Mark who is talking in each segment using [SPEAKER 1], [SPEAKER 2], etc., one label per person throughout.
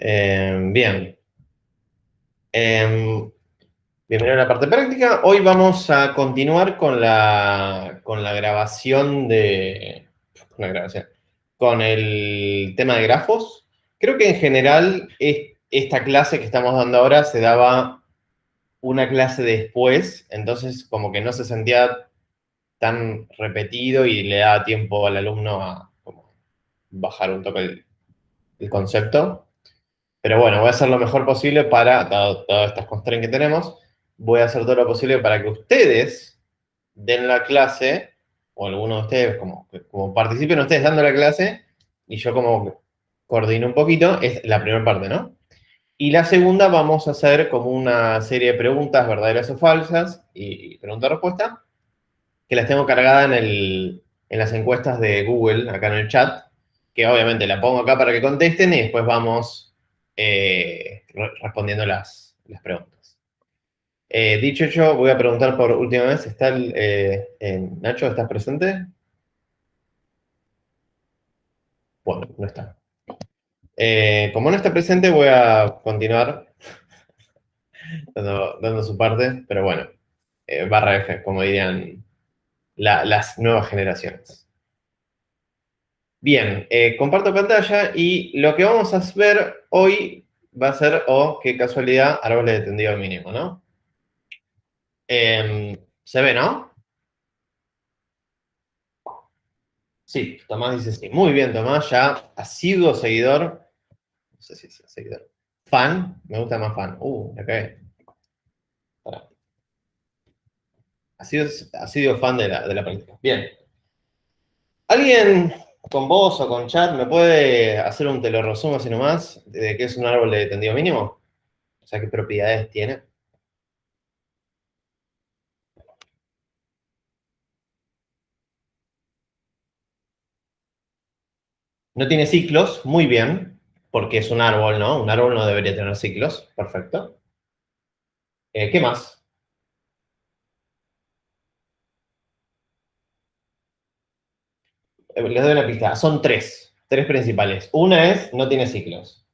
[SPEAKER 1] Bien. Bienvenido a la parte práctica. Hoy vamos a continuar con la grabación de... Con la grabación. Con el tema de grafos. Creo que en general esta clase que estamos dando ahora se daba una clase después, entonces como que no se sentía tan repetido y le daba tiempo al alumno a como, bajar un toque el concepto. Pero bueno, voy a hacer lo mejor posible dado todas estas constraints que tenemos, voy a hacer todo lo posible para que ustedes den la clase, o alguno de ustedes, como participen ustedes dando la clase, y yo como coordino un poquito, es la primera parte, ¿no? Y la segunda vamos a hacer como una serie de preguntas verdaderas o falsas, y pregunta-respuesta, que las tengo cargadas en las encuestas de Google, acá en el chat, que obviamente la pongo acá para que contesten y después vamos respondiendo las preguntas. Dicho hecho, voy a preguntar por última vez, Nacho, ¿estás presente? Bueno, no está. Como no está presente, voy a continuar dando su parte, pero bueno, barra F, como dirían las nuevas generaciones. Bien, comparto pantalla y lo que vamos a ver hoy va a ser, qué casualidad, árboles de tendido mínimo, ¿no? ¿Se ve, no? Sí, Tomás dice sí. Muy bien, Tomás, ya asiduo seguidor. No sé si es seguidor. Fan, me gusta más fan. La cagué. Pará. Asiduo fan de la política. Bien. ¿Alguien con voz o con chat me puede hacer un resumo así nomás de qué es un árbol de tendido mínimo? O sea, qué propiedades tiene. No tiene ciclos, muy bien, porque es un árbol, ¿no? Un árbol no debería tener ciclos, perfecto. ¿Qué más? Les doy una pista, son tres principales. Una es, no tiene ciclos.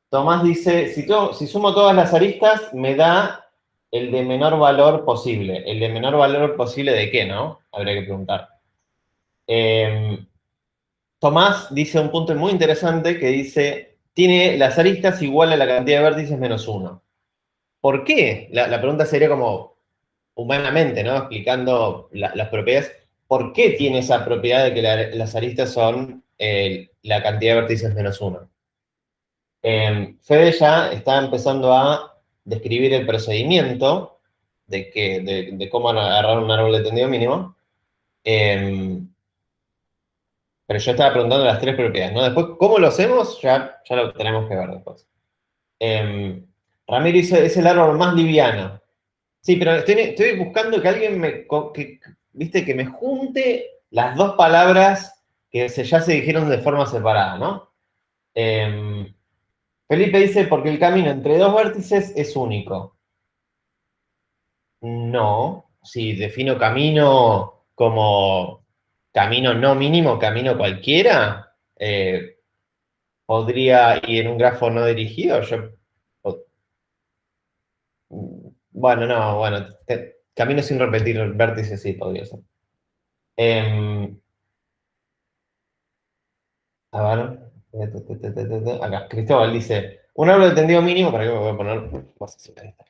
[SPEAKER 1] Tomás dice, si sumo todas las aristas, me da el de menor valor posible. ¿El de menor valor posible de qué, no? Habría que preguntar. Tomás dice un punto muy interesante que dice, tiene las aristas igual a la cantidad de vértices menos uno. ¿Por qué? La pregunta sería como, humanamente, ¿no? Explicando las propiedades. ¿Por qué tiene esa propiedad de que las aristas son la cantidad de vértices menos uno? Fede ya está empezando a describir el procedimiento de cómo agarrar un árbol de tendido mínimo, eh, pero yo estaba preguntando las tres propiedades, ¿no? Después, ¿cómo lo hacemos? Ya lo tenemos que ver después. Ramiro dice, es el árbol más liviano. Sí, pero estoy buscando que alguien viste, que me junte las dos palabras que ya se dijeron de forma separada, ¿no? Felipe dice, porque el camino entre dos vértices es único. No, si defino camino como camino no mínimo, camino cualquiera, podría, y en un grafo no dirigido, bueno, no, bueno, camino sin repetir vértices sí podría ser. Em, A ver, acá, Cristóbal dice, un árbol de tendido mínimo, ¿para qué me voy a poner? Ahí está.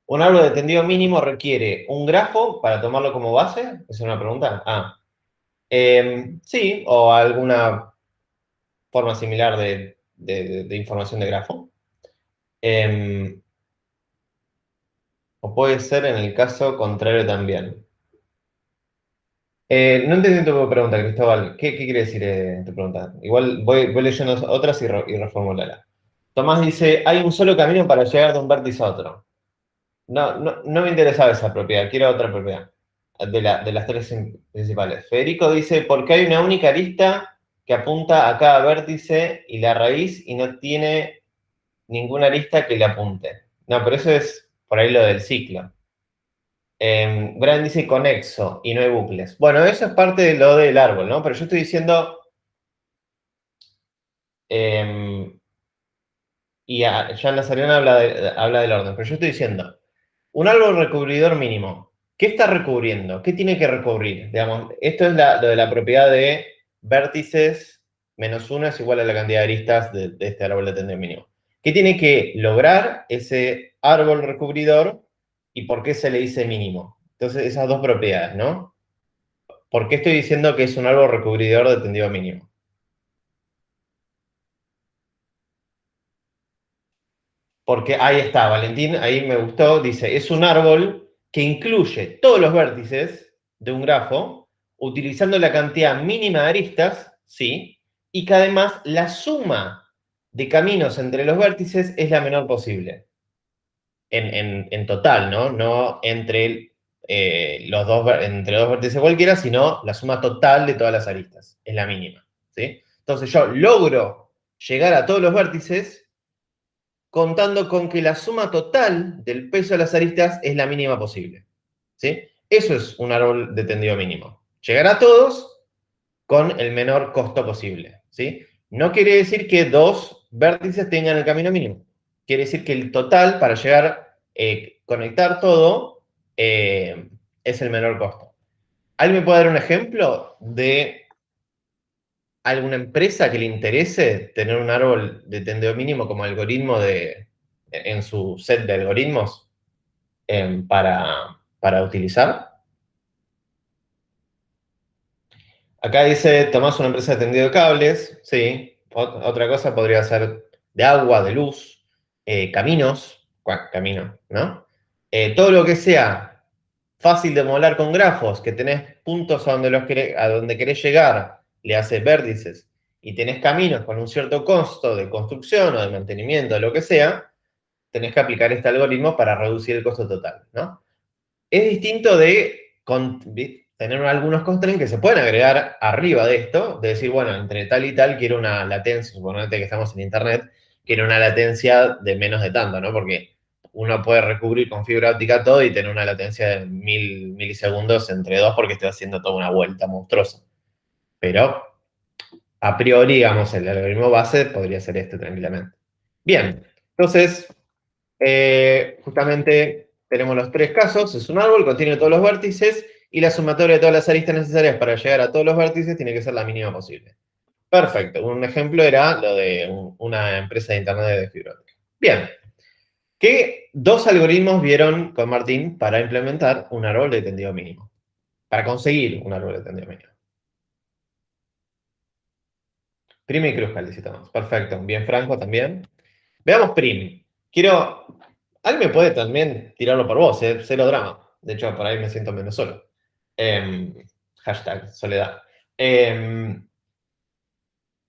[SPEAKER 1] Un árbol de tendido mínimo requiere un grafo para tomarlo como base, ¿es una pregunta? Sí, o alguna forma similar de información de grafo. O puede ser en el caso contrario también. No entendí tu pregunta, Cristóbal. ¿Qué quiere decir tu pregunta? Igual voy leyendo otras y reformularla. Tomás dice, hay un solo camino para llegar de un vértice a otro. No me interesaba esa propiedad, quiero otra propiedad. De las tres principales. Federico dice, porque hay una única arista que apunta a cada vértice y la raíz y no tiene ninguna arista que le apunte. No, pero eso es por ahí lo del ciclo. Brian dice conexo y no hay bucles. Bueno, eso es parte de lo del árbol, ¿no? Pero yo estoy diciendo, em, y Jean Lasarión habla del orden, pero yo estoy diciendo, un árbol recubridor mínimo, ¿qué está recubriendo? ¿Qué tiene que recubrir? Digamos, esto es lo de la propiedad de vértices menos 1 es igual a la cantidad de aristas de este árbol de tendido mínimo. ¿Qué tiene que lograr ese árbol recubridor y por qué se le dice mínimo? Entonces, esas dos propiedades, ¿no? ¿Por qué estoy diciendo que es un árbol recubridor de tendido mínimo? Porque ahí está, Valentín, ahí me gustó, dice, es un árbol que incluye todos los vértices de un grafo, utilizando la cantidad mínima de aristas, sí, y que además la suma de caminos entre los vértices es la menor posible. En total, ¿no? No entre, entre dos vértices cualquiera, sino la suma total de todas las aristas. Es la mínima, ¿sí? Entonces yo logro llegar a todos los vértices contando con que la suma total del peso de las aristas es la mínima posible. ¿Sí? Eso es un árbol de tendido mínimo. Llegar a todos con el menor costo posible. ¿Sí? No quiere decir que dos vértices tengan el camino mínimo. Quiere decir que el total para llegar a conectar todo es el menor costo. ¿Alguien me puede dar un ejemplo de alguna empresa que le interese tener un árbol de tendeo mínimo como algoritmo en su set de algoritmos para utilizar? Acá dice, tomás una empresa de tendido de cables, sí. Otra cosa podría ser de agua, de luz, caminos, camino, ¿no? Todo lo que sea fácil de modelar con grafos, que tenés puntos a donde querés llegar, le haces vértices, y tenés caminos con un cierto costo de construcción o de mantenimiento, de lo que sea, tenés que aplicar este algoritmo para reducir el costo total, ¿no? Es distinto de tener algunos constraints que se pueden agregar arriba de esto, de decir, bueno, entre tal y tal quiero una latencia, suponete que estamos en internet, quiero una latencia de menos de tanto, ¿no? Porque uno puede recubrir con fibra óptica todo y tener una latencia de 1000 milisegundos entre dos porque estoy haciendo toda una vuelta monstruosa. Pero, a priori, digamos, el algoritmo base podría ser este tranquilamente. Bien, entonces, justamente tenemos los tres casos, es un árbol, contiene todos los vértices y la sumatoria de todas las aristas necesarias para llegar a todos los vértices tiene que ser la mínima posible. Perfecto, un ejemplo era lo de una empresa de internet de fibra óptica. Bien, ¿qué dos algoritmos vieron con Martín para implementar un árbol de tendido mínimo? Para conseguir un árbol de tendido mínimo. Prim y Kruskal necesitamos. Perfecto, bien Franco también. Veamos Prim. Alguien me puede también tirarlo por vos, cero drama. De hecho, por ahí me siento menos solo. Em, hashtag soledad.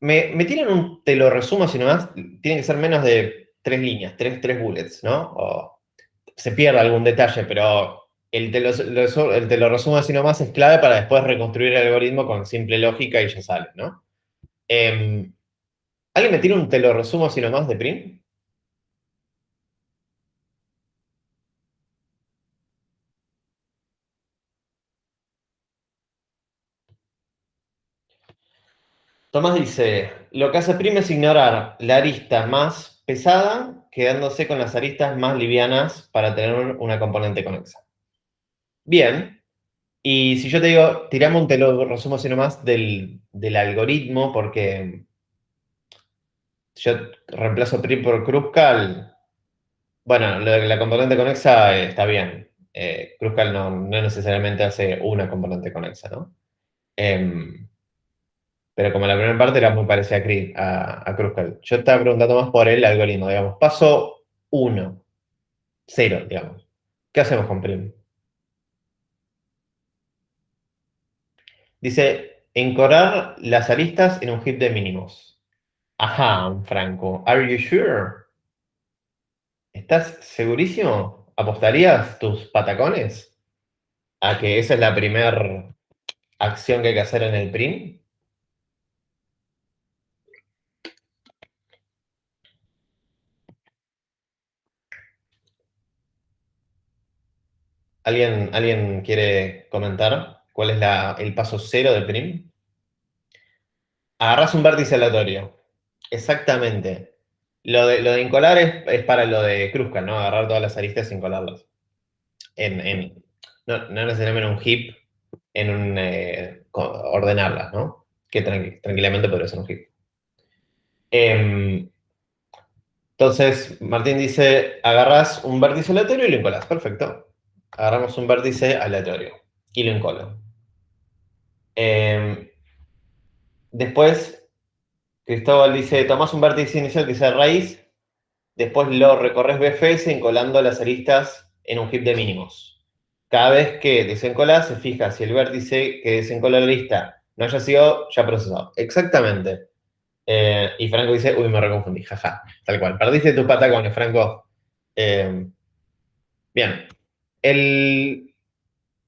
[SPEAKER 1] Me tienen te lo resumo así nomás, tiene que ser menos de tres líneas, tres bullets, ¿no? O se pierde algún detalle, pero el te lo resumo así nomás es clave para después reconstruir el algoritmo con simple lógica y ya sale, ¿no? Em, ¿Alguien me tiene un te lo resumo así nomás de Prim? Tomás dice, lo que hace Prim es ignorar la arista más pesada, quedándose con las aristas más livianas para tener una componente conexa. Bien, y si yo te digo, tirame un te lo resumo así nomás del algoritmo, porque yo reemplazo Prim por Kruskal. Bueno, la componente conexa está bien. Kruskal no necesariamente hace una componente conexa, ¿no? Em, pero como la primera parte era muy parecida a Kruskal. Yo estaba preguntando más por el algoritmo, digamos. Paso uno, cero, digamos. ¿Qué hacemos con Prim? Dice, encorar las aristas en un heap de mínimos. Ajá, Franco. ¿Are you sure? ¿Estás segurísimo? ¿Apostarías tus patacones a que esa es la primera acción que hay que hacer en el Prim? ¿Alguien quiere comentar cuál es el paso cero del Prim? Agarrás un vértice aleatorio. Exactamente. Lo de encolar es para lo de Kruscal, ¿no? Agarrar todas las aristas y encolarlas. No necesariamente en un heap, ordenarlas, ¿no? Que tranquilamente podría ser un heap. Em, entonces, Martín dice, agarras un vértice aleatorio y lo encolas. Perfecto. Agarramos un vértice aleatorio y lo encolo. Em, Después, Cristóbal dice, tomás un vértice inicial que sea raíz, después lo recorres BFS encolando las aristas en un heap de mínimos. Cada vez que desencolás, se fija si el vértice que desencola la lista no haya sido ya procesado. Exactamente. Y Franco dice, uy, me reconfundí, jaja, tal cual. Perdiste tus patacones, Franco. Eh, bien. El,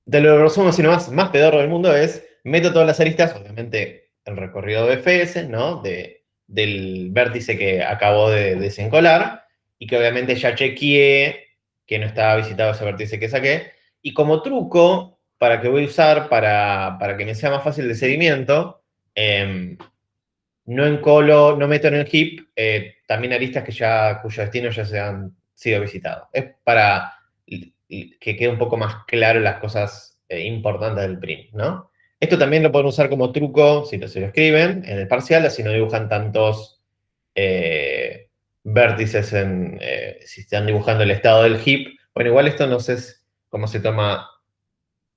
[SPEAKER 1] de lo resumo así nomás, más pedorro del mundo es, meto todas las aristas, obviamente el recorrido de FS, ¿no? Del vértice que acabo de desencolar, y que obviamente ya chequeé que no estaba visitado ese vértice que saqué. Y como truco, para que voy a usar para que me sea más fácil de seguimiento, no encolo, no meto en el heap también aristas cuyo destino ya se han sido visitados. Es para que quede un poco más claro las cosas importantes del print, ¿no? Esto también lo pueden usar como truco si lo escriben en el parcial, así no dibujan tantos eh, vértices si están dibujando el estado del heap. Bueno, igual esto no sé cómo se toma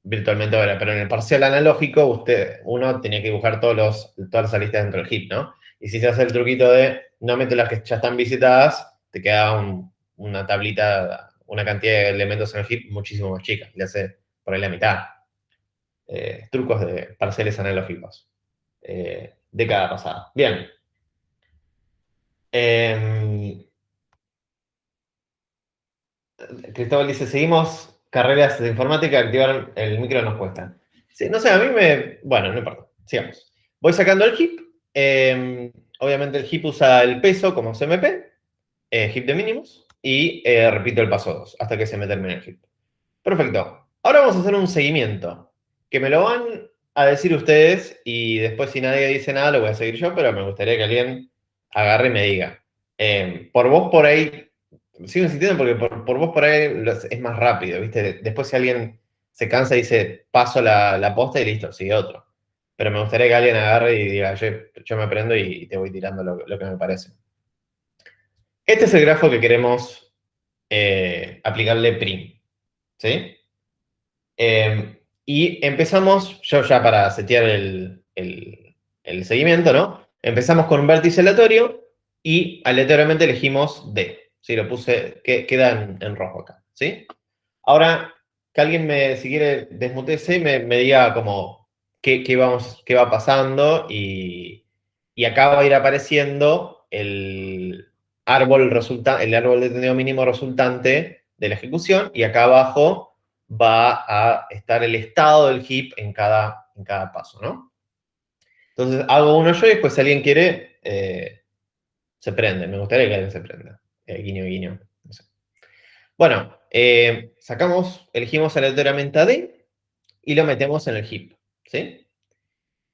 [SPEAKER 1] virtualmente ahora, pero en el parcial analógico uno tenía que dibujar todas las aristas dentro del heap, ¿no? Y si se hace el truquito de no meter las que ya están visitadas, te queda una tablita, una cantidad de elementos en el heap muchísimo más chica, le hace por ahí la mitad. Trucos de parciales analógicos. Década pasada. Bien. Eh, Cristóbal dice, seguimos carreras de informática, activar el micro nos cuesta. Sí, no sé, a mí bueno, no importa, sigamos. Voy sacando el heap. Obviamente el heap usa el peso como CMP, heap de mínimos, y repito el paso 2 hasta que se me termine el heap. Perfecto. Ahora vamos a hacer un seguimiento, que me lo van a decir ustedes, y después si nadie dice nada lo voy a seguir yo, pero me gustaría que alguien agarre y me diga. Por vos por ahí sigo insistiendo porque por vos por ahí es más rápido, ¿viste? Después si alguien se cansa y dice, paso la posta y listo, sigue otro. Pero me gustaría que alguien agarre y diga, yo me aprendo y te voy tirando lo que me parece. Este es el grafo que queremos aplicarle prim, ¿sí? Y empezamos, yo ya para setear el seguimiento, ¿no? Empezamos con un vértice aleatorio y aleatoriamente elegimos D. ¿Sí? Lo puse, queda en rojo acá, ¿sí? Ahora, que alguien si quiere, desmutece y me diga como qué va pasando y acá va a ir apareciendo el árbol de tendeo mínimo resultante de la ejecución y acá abajo va a estar el estado del heap en cada paso, ¿no? Entonces hago uno yo y después si alguien quiere, se prende. Me gustaría que alguien se prenda. Guiño, guiño. No sé. Bueno, elegimos aleatoriamente a D y lo metemos en el heap, ¿sí?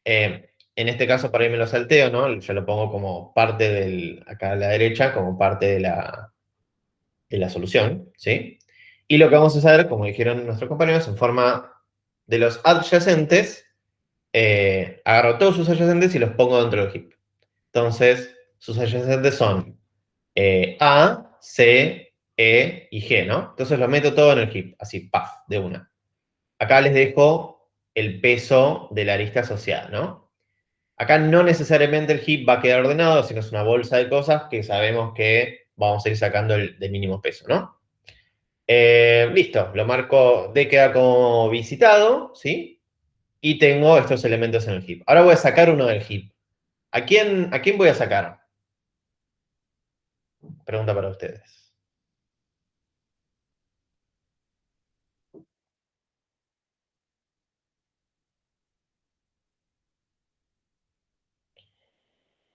[SPEAKER 1] En este caso, para ahí me lo salteo, ¿no? Yo lo pongo como parte acá a la derecha, como parte de la solución, ¿sí? Y lo que vamos a hacer, como dijeron nuestros compañeros, en forma de los adyacentes, agarro todos sus adyacentes y los pongo dentro del heap. Entonces, sus adyacentes son A, C, E y G, ¿no? Entonces los meto todo en el heap, así, paf, de una. Acá les dejo el peso de la arista asociada, ¿no? Acá no necesariamente el heap va a quedar ordenado, sino es una bolsa de cosas que sabemos que vamos a ir sacando de mínimo peso, ¿no? Listo, lo marco D queda como visitado, ¿sí? Y tengo estos elementos en el heap. Ahora voy a sacar uno del heap. ¿A quién voy a sacar? Pregunta para ustedes.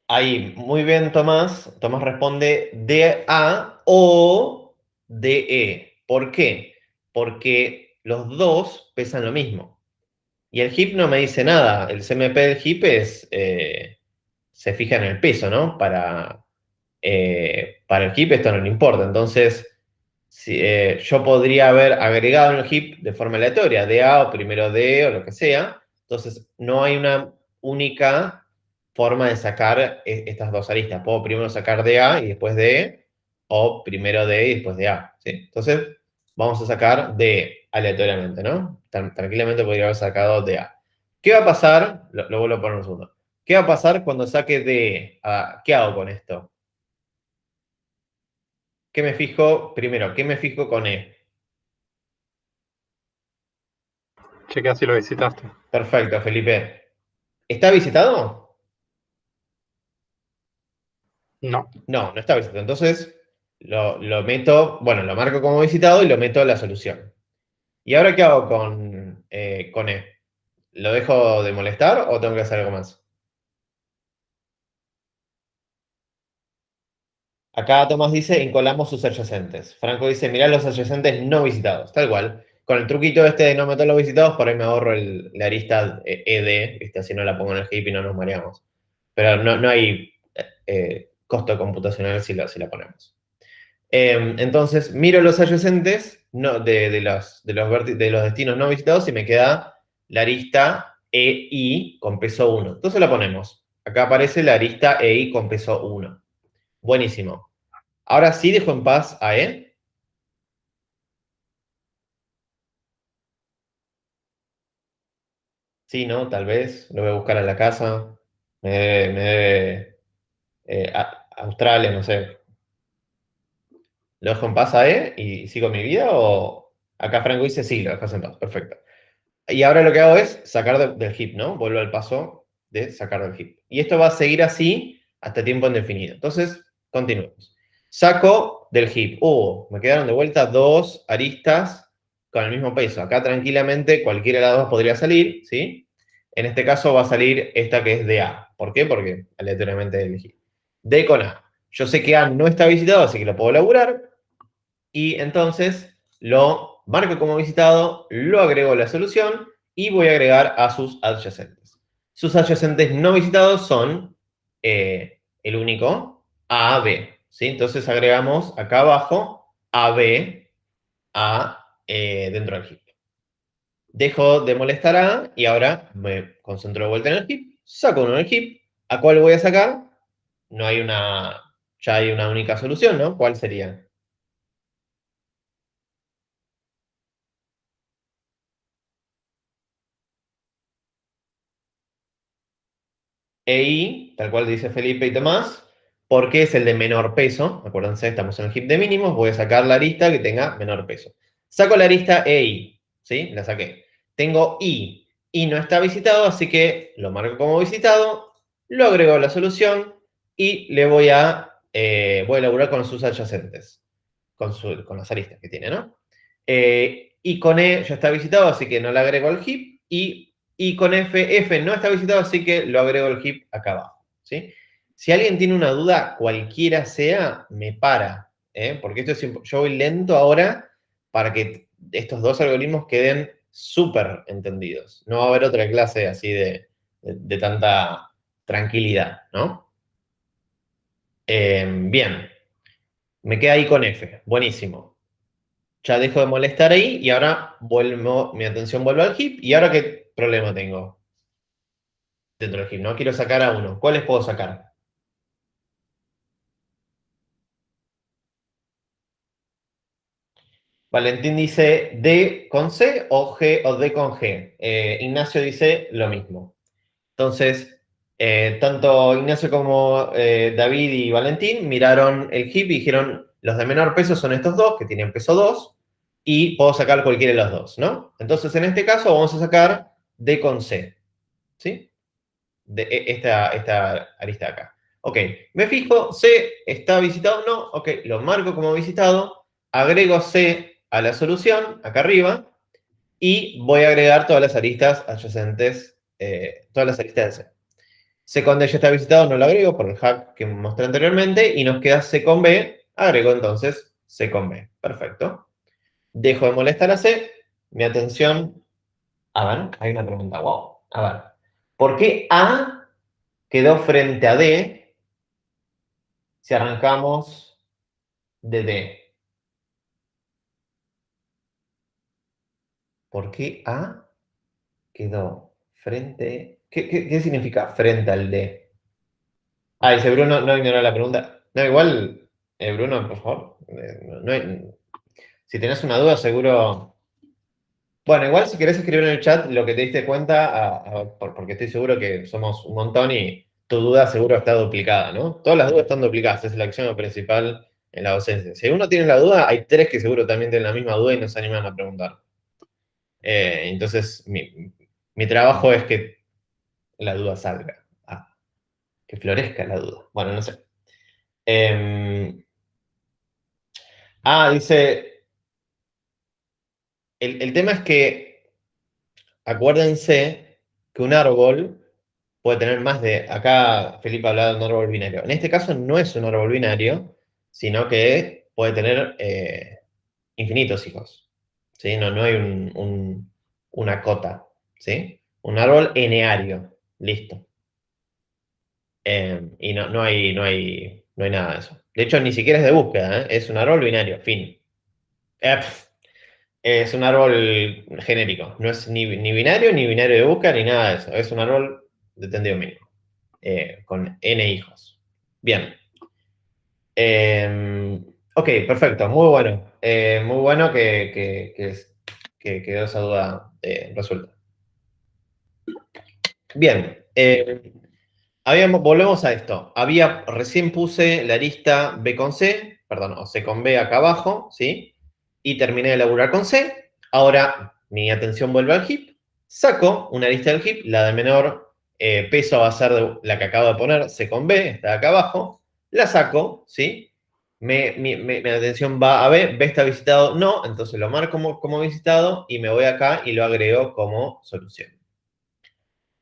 [SPEAKER 1] Ahí, muy bien, Tomás. Tomás responde DA o DE. ¿Por qué? Porque los dos pesan lo mismo. Y el heap no me dice nada. El CMP del heap se fija en el peso, ¿no? para el heap esto no le importa. Entonces, si, yo podría haber agregado en el heap de forma aleatoria, DA o primero D o lo que sea. Entonces, no hay una única forma de sacar estas dos aristas. Puedo primero sacar DA y después DE, o primero D y después DA. ¿Sí? Entonces, vamos a sacar D aleatoriamente, ¿no? Tranquilamente podría haber sacado DA. ¿Qué va a pasar? Lo vuelvo a poner un segundo. ¿Qué va a pasar cuando saque DE? ¿Qué hago con esto? ¿Qué me fijo? Primero, ¿qué me fijo con E?
[SPEAKER 2] Chequea si lo visitaste.
[SPEAKER 1] Perfecto, Felipe. ¿Está visitado?
[SPEAKER 2] No.
[SPEAKER 1] No, no está visitado. Entonces, lo meto, bueno, lo marco como visitado y lo meto en la solución. ¿Y ahora qué hago con E? ¿Lo dejo de molestar o tengo que hacer algo más? Acá Tomás dice, encolamos sus adyacentes. Franco dice, mirá los adyacentes no visitados. Tal cual. Con el truquito este de no meter los visitados, por ahí me ahorro la arista ED, ¿viste? Así no la pongo en el heap y no nos mareamos. Pero no hay costo computacional si la ponemos. Entonces, miro los adyacentes de los destinos no visitados y me queda la arista EI con peso 1. Entonces la ponemos. Acá aparece la arista EI con peso 1. Buenísimo. Ahora sí dejo en paz a E. Sí, ¿no? Tal vez. Lo voy a buscar a la casa. Me debe Australia, no sé. ¿Lo dejo en paz a E y sigo mi vida? ¿O acá Franco dice sí, lo dejas en paz? Perfecto. Y ahora lo que hago es sacar del heap, ¿no? Vuelvo al paso de sacar del heap. Y esto va a seguir así hasta tiempo indefinido. Entonces, continuemos. Saco del heap. Me quedaron de vuelta dos aristas con el mismo peso. Acá tranquilamente cualquiera de las dos podría salir, ¿sí? En este caso va a salir esta que es de A. ¿Por qué? Porque aleatoriamente elegí. D con A. Yo sé que A no está visitado, así que lo puedo laburar. Y entonces lo marco como visitado, lo agrego a la solución y voy a agregar a sus adyacentes. Sus adyacentes no visitados son el único AB. ¿Sí? Entonces agregamos acá abajo AB dentro del heap. Dejo de molestar a y ahora me concentro de vuelta en el heap, saco uno del heap. ¿A cuál voy a sacar? No hay ya hay una única solución, ¿no? ¿Cuál sería? EI, tal cual dice Felipe y Tomás, porque es el de menor peso. Acuérdense, estamos en el heap de mínimos. Voy a sacar la arista que tenga menor peso. Saco la arista EI, ¿sí? La saqué. Tengo I. I no está visitado, así que lo marco como visitado, lo agrego a la solución y voy a elaborar con sus adyacentes, con las aristas que tiene, ¿no? Y con E ya está visitado, así que no le agrego al heap. Y con F no está visitado, así que lo agrego al heap acá abajo. ¿Sí? Si alguien tiene una duda, cualquiera sea, me para. Porque yo voy lento ahora para que estos dos algoritmos queden súper entendidos. No va a haber otra clase así de tanta tranquilidad, ¿no? Bien, me queda ahí con F. Buenísimo. Ya dejo de molestar ahí y ahora mi atención vuelve al heap. ¿Y ahora qué problema tengo dentro del heap? No quiero sacar a uno. ¿Cuáles puedo sacar? Valentín dice D con C o G o D con G. Ignacio dice lo mismo. Entonces, tanto Ignacio como David y Valentín miraron el heap y dijeron, los de menor peso son estos dos, que tienen peso 2 y puedo sacar cualquiera de los dos, ¿no? Entonces, en este caso, vamos a sacar D con C, ¿sí? Esta arista de acá. Ok, me fijo, C está visitado o no, ok, lo marco como visitado, agrego C a la solución, acá arriba, y voy a agregar todas las aristas adyacentes, todas las aristas de C. C con D ya está visitado, no lo agrego por el hack que mostré anteriormente, y nos queda C con B, agrego entonces C con B. Perfecto. Dejo de molestar a C, mi atención. A ver, hay una pregunta, wow. A ver, ¿por qué A quedó frente a D si arrancamos de D? ¿Por qué A quedó frente? ¿Qué significa frente al D? Ah, dice Bruno, no ignoró la pregunta. No, igual, Bruno, por favor. Si tenés una duda, seguro. Bueno, igual si querés escribir en el chat lo que te diste cuenta, porque estoy seguro que somos un montón y tu duda seguro está duplicada, ¿no? Todas las dudas están duplicadas, es el axioma principal en la docencia. Si uno tiene la duda, hay tres que seguro también tienen la misma duda y no se animan a preguntar. Entonces, mi trabajo es que la duda salga, que florezca la duda. Bueno, no sé. Dice, el tema es que acuérdense que un árbol puede tener más de, acá Felipe hablaba de un árbol binario. En este caso no es un árbol binario, sino que puede tener infinitos hijos. ¿Sí? No hay una cota. ¿Sí? Un árbol eneario. Listo. Y no hay nada de eso. De hecho, ni siquiera es de búsqueda, ¿eh? Es un árbol binario, fin. Es un árbol genérico. No es ni binario, ni binario de búsqueda, ni nada de eso. Es un árbol de tendido mínimo. Con n hijos. Bien. Ok, perfecto. Muy bueno. Muy bueno que quedó esa duda resuelta. Bien. Volvemos a esto. Recién puse la arista B con C, perdón, o C con B acá abajo, ¿sí? Y terminé de laburar con C. Ahora mi atención vuelve al heap. Saco una arista del heap, la de menor peso va a ser la que acabo de poner, C con B, está acá abajo. La saco, ¿sí? Mi atención va a B, B está visitado, no, entonces lo marco como visitado y me voy acá y lo agrego como solución.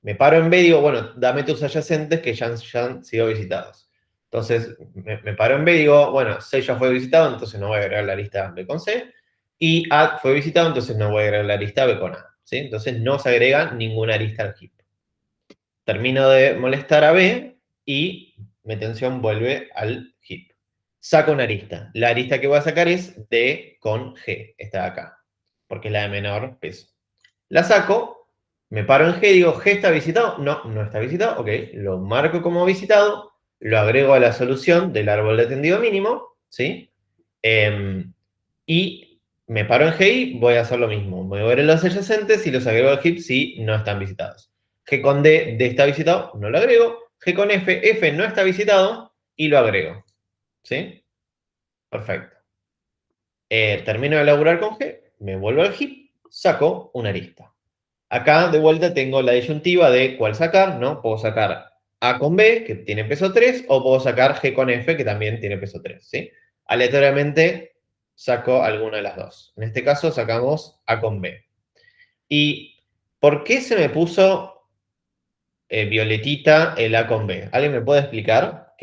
[SPEAKER 1] Me paro en B y digo, bueno, dame tus adyacentes que ya han sido visitados. Entonces, me paro en B y digo, bueno, C ya fue visitado, entonces no voy a agregar la lista B con C. Y A fue visitado, entonces no voy a agregar la lista B con A. ¿Sí? Entonces no se agrega ninguna lista al heap. Termino de molestar a B y mi atención vuelve al heap. Saco una arista. La arista que voy a sacar es D con G, esta de acá, porque es la de menor peso. La saco, me paro en G y digo, ¿G está visitado? No, no está visitado. Ok, lo marco como visitado, lo agrego a la solución del árbol de tendido mínimo, ¿sí? Y me paro en G y voy a hacer lo mismo. Voy a ver los adyacentes y los agrego al heap si no están visitados. G con D, D está visitado, no lo agrego. G con F, F no está visitado y lo agrego. ¿Sí? Perfecto. Termino de laburar con G, me vuelvo al heap, saco una arista. Acá de vuelta tengo la disyuntiva de cuál sacar, ¿no? Puedo sacar A con B, que tiene peso 3, o puedo sacar G con F, que también tiene peso 3, ¿sí? Aleatoriamente saco alguna de las dos. En este caso sacamos A con B. ¿Y por qué se me puso violetita el A con B? ¿Alguien me puede explicar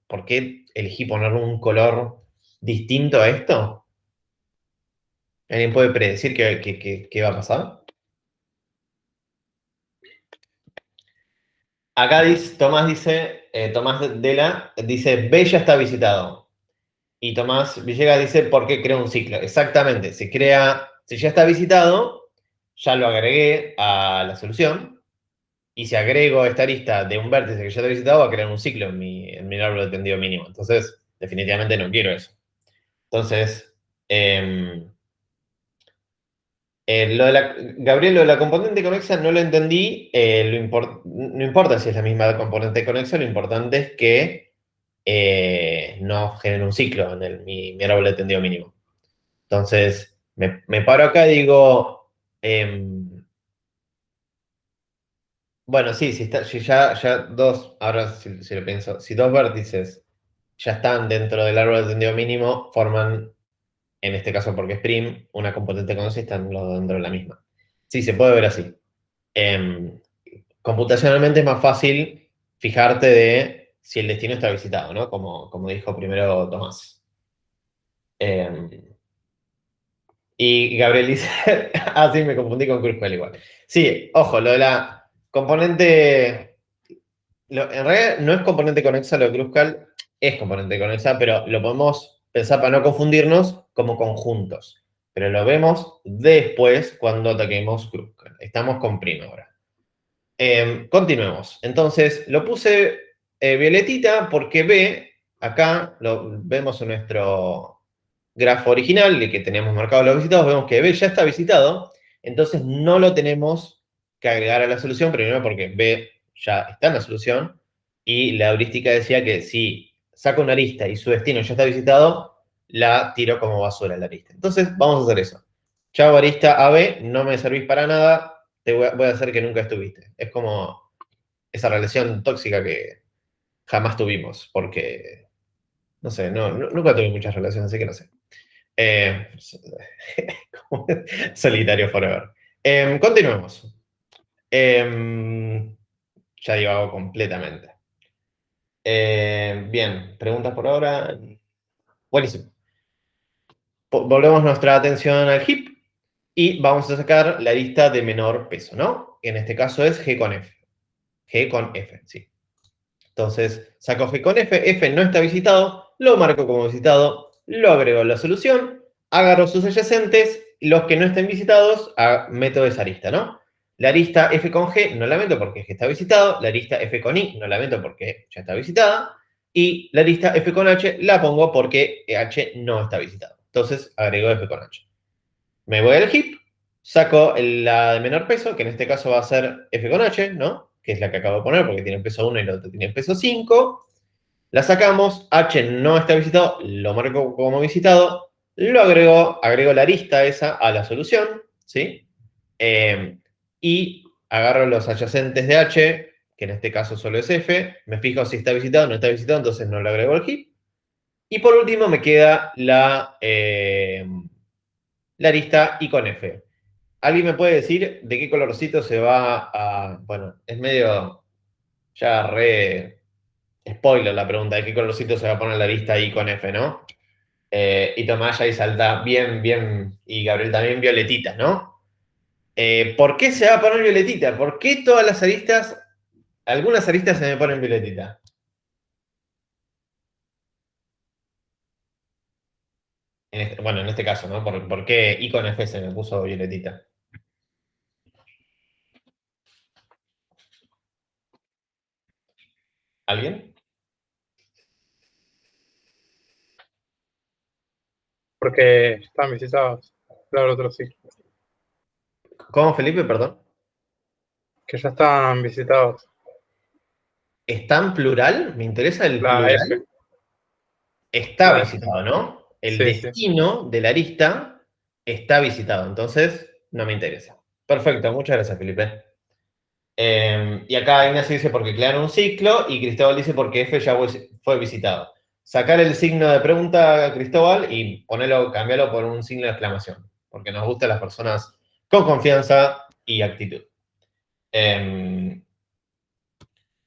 [SPEAKER 1] por qué elegí ponerle un color distinto a esto? ¿Alguien puede predecir qué va a pasar? Acá dice, Tomás Dela dice, B ya está visitado. Y Tomás Villegas dice, ¿por qué crea un ciclo? Exactamente, si ya está visitado, ya lo agregué a la solución. Y si agrego esta lista de un vértice que ya está visitado, va a crear un ciclo en mi árbol de tendido mínimo. Entonces, definitivamente no quiero eso. Entonces, Gabriel, lo de la componente conexa no lo entendí. No importa si es la misma componente conexa, lo importante es que no genere un ciclo en mi árbol de tendido mínimo. Entonces, me paro acá y digo, bueno, sí, si ya dos, ahora si lo pienso, si dos vértices ya están dentro del árbol de tendido mínimo, forman, en este caso porque es prim, una componente conexa y están los dos dentro de la misma. Sí, se puede ver así. Computacionalmente es más fácil fijarte de si el destino está visitado, ¿no? Como dijo primero Tomás. Y Gabriel dice, sí, me confundí con Cruzcuel igual. Sí, ojo, lo de la componente, en realidad no es componente conexa lo de Cruzcal, es componente convexa, pero lo podemos pensar para no confundirnos como conjuntos. Pero lo vemos después cuando ataquemos cruz. Estamos con prima ahora. Continuemos. Entonces, lo puse violetita porque B, acá lo vemos en nuestro grafo original, el que tenemos marcado los visitados, vemos que B ya está visitado, entonces no lo tenemos que agregar a la solución, primero porque B ya está en la solución, y la heurística decía que si saco una arista y su destino ya está visitado, la tiro como basura la arista. Entonces, vamos a hacer eso. Chao arista AB, no me servís para nada, te voy a hacer que nunca estuviste. Es como esa relación tóxica que jamás tuvimos, porque, no sé, nunca tuve muchas relaciones, así que no sé. Eh, Solitario forever. Continuemos. Ya divago completamente. Bien, preguntas por ahora. Buenísimo. Volvemos nuestra atención al heap y vamos a sacar la lista de menor peso, ¿no? En este caso es G con F. G con F, sí. Entonces, saco G con F, F no está visitado, lo marco como visitado, lo agrego a la solución, agarro sus adyacentes, los que no estén visitados, meto esa arista, ¿no? La arista F con G no la meto porque G está visitado, la arista F con I no la meto porque ya está visitada, y la arista F con H la pongo porque H no está visitado. Entonces, agrego F con H. Me voy al heap, saco la de menor peso, que en este caso va a ser F con H, ¿no? Que es la que acabo de poner porque tiene peso 1 y la otra tiene peso 5. La sacamos, H no está visitado, lo marco como visitado, lo agrego la arista esa a la solución, ¿sí? Y agarro los adyacentes de H, que en este caso solo es F, me fijo si está visitado o no está visitado, entonces no lo agrego al heap. Y por último me queda la arista I con F. ¿Alguien me puede decir de qué colorcito se va a...? Bueno, es medio ya re spoiler la pregunta, de qué colorcito se va a poner la lista I con F, ¿no? Y Tomás ya ahí salta bien, y Gabriel también violetitas, ¿no? ¿Por qué se va a poner violetita? ¿Por qué todas las aristas, algunas aristas se me ponen violetita? Bueno, en este caso, ¿no? ¿Por qué I con F se me puso violetita? ¿Alguien?
[SPEAKER 2] Porque están visitados. Claro, otros sí.
[SPEAKER 1] ¿Cómo, Felipe? Perdón.
[SPEAKER 2] Que ya están visitados.
[SPEAKER 1] ¿Está en plural? Me interesa el
[SPEAKER 2] La F.
[SPEAKER 1] plural. Está
[SPEAKER 2] La F.
[SPEAKER 1] visitado, ¿no? El
[SPEAKER 2] Sí, sí.
[SPEAKER 1] destino de la arista está visitado, entonces no me interesa. Perfecto, muchas gracias, Felipe. Y acá Ignacio dice porque crearon un ciclo y Cristóbal dice porque F ya fue visitado. Sacar el signo de pregunta a Cristóbal y cambiarlo por un signo de exclamación, porque nos gustan las personas con confianza y actitud.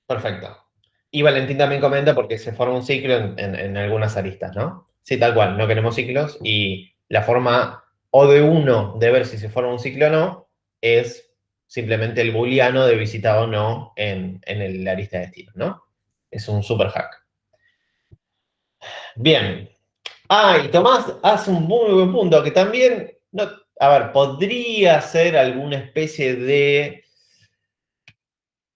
[SPEAKER 1] Perfecto. Y Valentín también comenta porque se forma un ciclo en algunas aristas, ¿no? Sí, tal cual, no queremos ciclos y la forma O de uno de ver si se forma un ciclo o no es simplemente el booleano de visitado o no en la arista de destino, ¿no? Es un super hack. Bien. Y Tomás hace un muy buen punto, que también, no, a ver, podría ser alguna especie de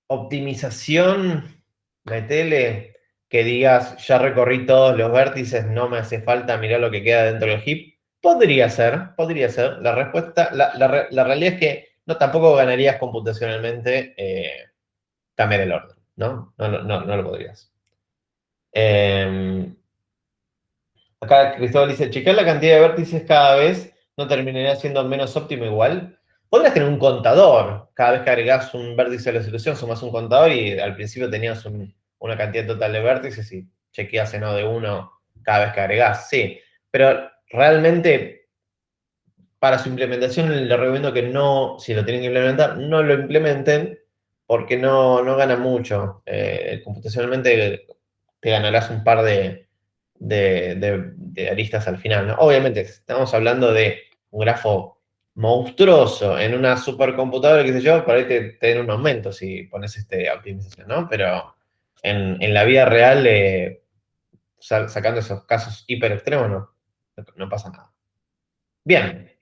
[SPEAKER 1] optimización, metele, que digas, ya recorrí todos los vértices, no me hace falta mirar lo que queda dentro del heap. Podría ser, podría ser. La respuesta, la realidad es que no, tampoco ganarías computacionalmente cambiar el orden, ¿no? No lo podrías. Acá Cristóbal dice, checar la cantidad de vértices cada vez no terminaría siendo menos óptimo igual. Podrías tener un contador. Cada vez que agregás un vértice a la solución, sumas un contador y al principio tenías una cantidad total de vértices y chequeas en O de uno cada vez que agregás. Sí, pero realmente para su implementación les recomiendo que no, si lo tienen que implementar, no lo implementen porque no gana mucho. Computacionalmente te ganarás un par de aristas al final, ¿no? Obviamente, estamos hablando de un grafo monstruoso en una supercomputadora, qué sé yo, por ahí te den un aumento si pones optimización, ¿no? Pero en la vida real sacando esos casos hiper extremos, no pasa nada. Bien.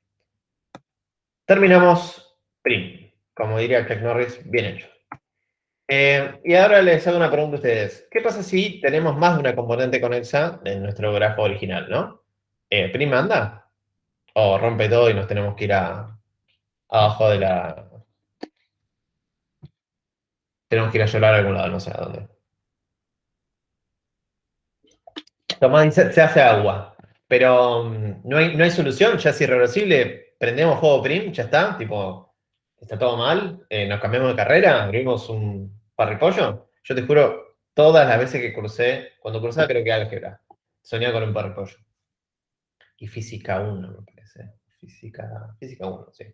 [SPEAKER 1] Terminamos prim. Como diría Chuck Norris, bien hecho. Y ahora les hago una pregunta a ustedes. ¿Qué pasa si tenemos más de una componente conexa en nuestro grafo original, no? ¿Prim anda? ¿O rompe todo y nos tenemos que ir abajo de la... Tenemos que ir a llorar a algún lado, no sé a dónde. Tomás dice, se hace agua. Pero no hay solución, ya es irreversible. Prendemos fuego prim, ya está. Tipo, está todo mal. Nos cambiamos de carrera, abrimos un parripollo. Yo te juro, todas las veces que cursé, cuando cursaba creo que álgebra, soñaba con un parripollo. Y física 1, me parece. Física 1, sí.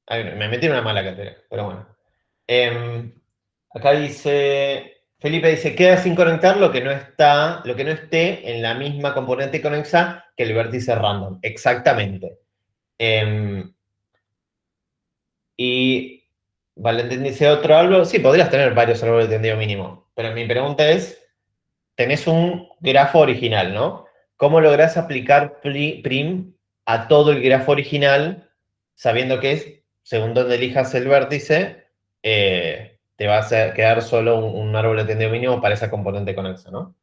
[SPEAKER 1] Ay, me metí en una mala cátedra, pero bueno. Acá dice, Felipe dice, queda sin conectar lo que no esté en la misma componente conexa que el vértice random. Exactamente. Y Valentín dice otro árbol. Sí, podrías tener varios árboles de tendido mínimo. Pero mi pregunta es, tenés un grafo original, ¿no? ¿Cómo lográs aplicar prim a todo el grafo original sabiendo que según donde elijas el vértice, te va a quedar solo un árbol de tendido mínimo para esa componente conexa, ¿no?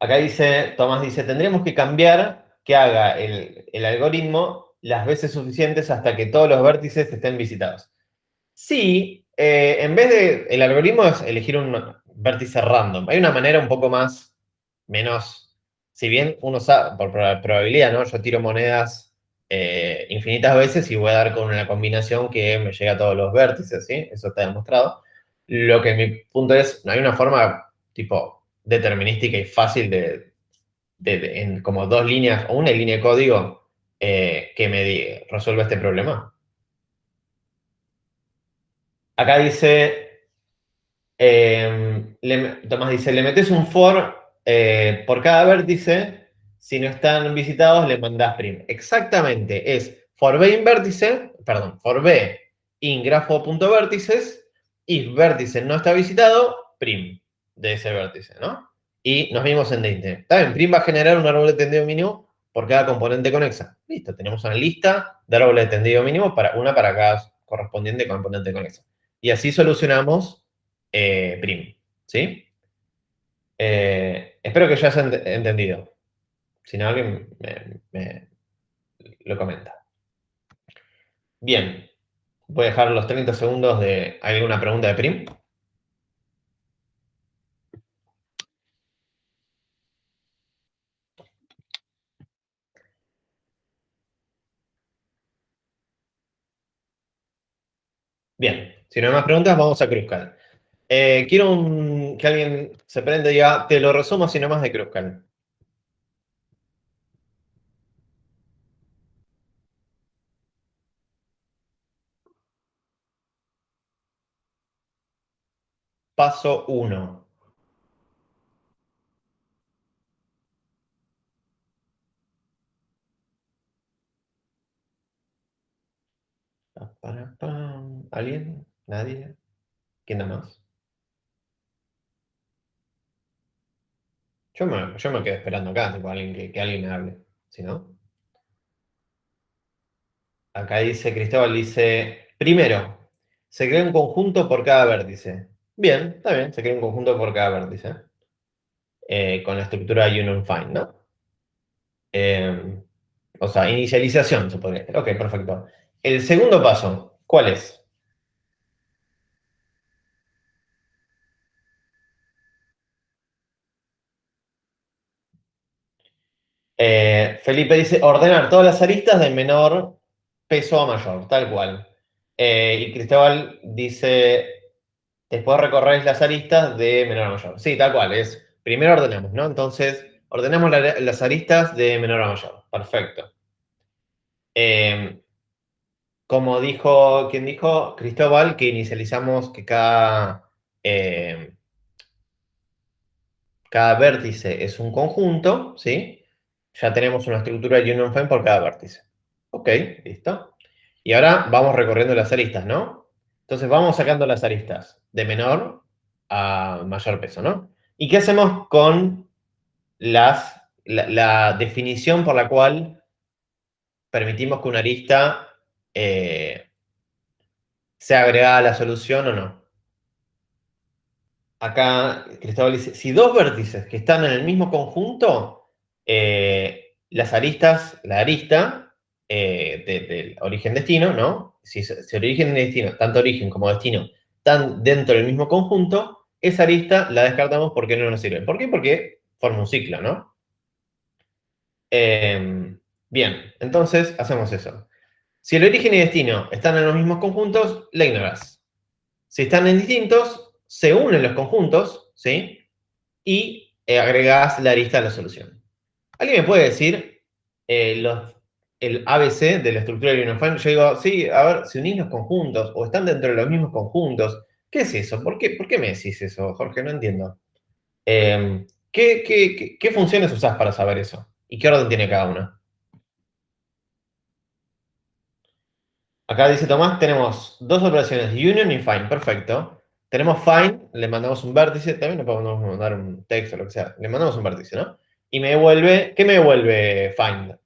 [SPEAKER 1] Acá dice, Tomás dice, tendremos que cambiar que haga el algoritmo las veces suficientes hasta que todos los vértices estén visitados. Sí, en vez de, el algoritmo es elegir un vértice random. Hay una manera un poco menos, si bien uno sabe, por probabilidad, ¿no? Yo tiro monedas infinitas veces y voy a dar con una combinación que me llega a todos los vértices, ¿sí? Eso está demostrado. Lo que mi punto es, no hay una forma tipo determinística y fácil en como dos líneas o una línea de código que me resuelva este problema. Acá dice, Tomás dice, le metes un for por cada vértice, si no están visitados le mandás prim. Exactamente, es for b in vértice, perdón, for b in grafo.vértices, if vértice no está visitado, prim de ese vértice, ¿no? Y nos vimos en DINT. Está bien, prim va a generar un árbol de tendido mínimo por cada componente conexa. Listo, tenemos una lista de árboles de tendido mínimo, para cada correspondiente componente conexa. Y así solucionamos prim, ¿sí? Espero que ya hayas entendido. Si no, alguien me lo comenta. Bien, voy a dejar los 30 segundos de alguna pregunta de prim. Bien, si no hay más preguntas, vamos a Kruskal. Quiero que alguien se prenda y diga, te lo resumo así nomás de Kruskal. Paso 1. ¿Alguien? ¿Nadie? ¿Quién da más? Yo me quedo esperando acá, tipo, que alguien me hable. Si no. Acá dice, Cristóbal dice, primero, se crea un conjunto por cada vértice. Bien, está bien, se crea un conjunto por cada vértice. Con la estructura union find, ¿no? O sea, inicialización, se podría decir. Ok, perfecto. El segundo paso, ¿cuál es? Felipe dice, ordenar todas las aristas de menor peso a mayor, tal cual. Y Cristóbal dice, después recorréis las aristas de menor a mayor. Sí, tal cual, primero ordenamos, ¿no? Entonces, ordenamos las aristas de menor a mayor. Perfecto. Como dijo, ¿quién dijo? Cristóbal, que inicializamos que cada vértice es un conjunto, ¿sí? Ya tenemos una estructura de union find por cada vértice. Ok, listo. Y ahora vamos recorriendo las aristas, ¿no? Entonces vamos sacando las aristas de menor a mayor peso, ¿no? ¿Y qué hacemos con la definición por la cual permitimos que una arista sea agregada a la solución o no? Acá Cristóbal dice, si dos vértices que están en el mismo conjunto, las aristas, la arista del origen-destino, ¿no? Si origen y destino, tanto origen como destino, están dentro del mismo conjunto, esa arista la descartamos porque no nos sirve. ¿Por qué? Porque forma un ciclo, ¿no? Bien, entonces hacemos eso. Si el origen y destino están en los mismos conjuntos, la ignoras. Si están en distintos, se unen los conjuntos, ¿sí? Y agregás la arista a la solución. ¿Alguien me puede decir el ABC de la estructura del Unifine? Yo digo, sí, a ver, si unís los conjuntos o están dentro de los mismos conjuntos, ¿qué es eso? ¿Por qué me decís eso, Jorge? No entiendo. ¿Qué funciones usás para saber eso? ¿Y qué orden tiene cada una? Acá dice Tomás, tenemos dos operaciones, union y find, perfecto. Tenemos find, le mandamos un vértice, también le podemos mandar un texto, lo que sea. Le mandamos un vértice, ¿no? Y me devuelve, ¿qué me devuelve find?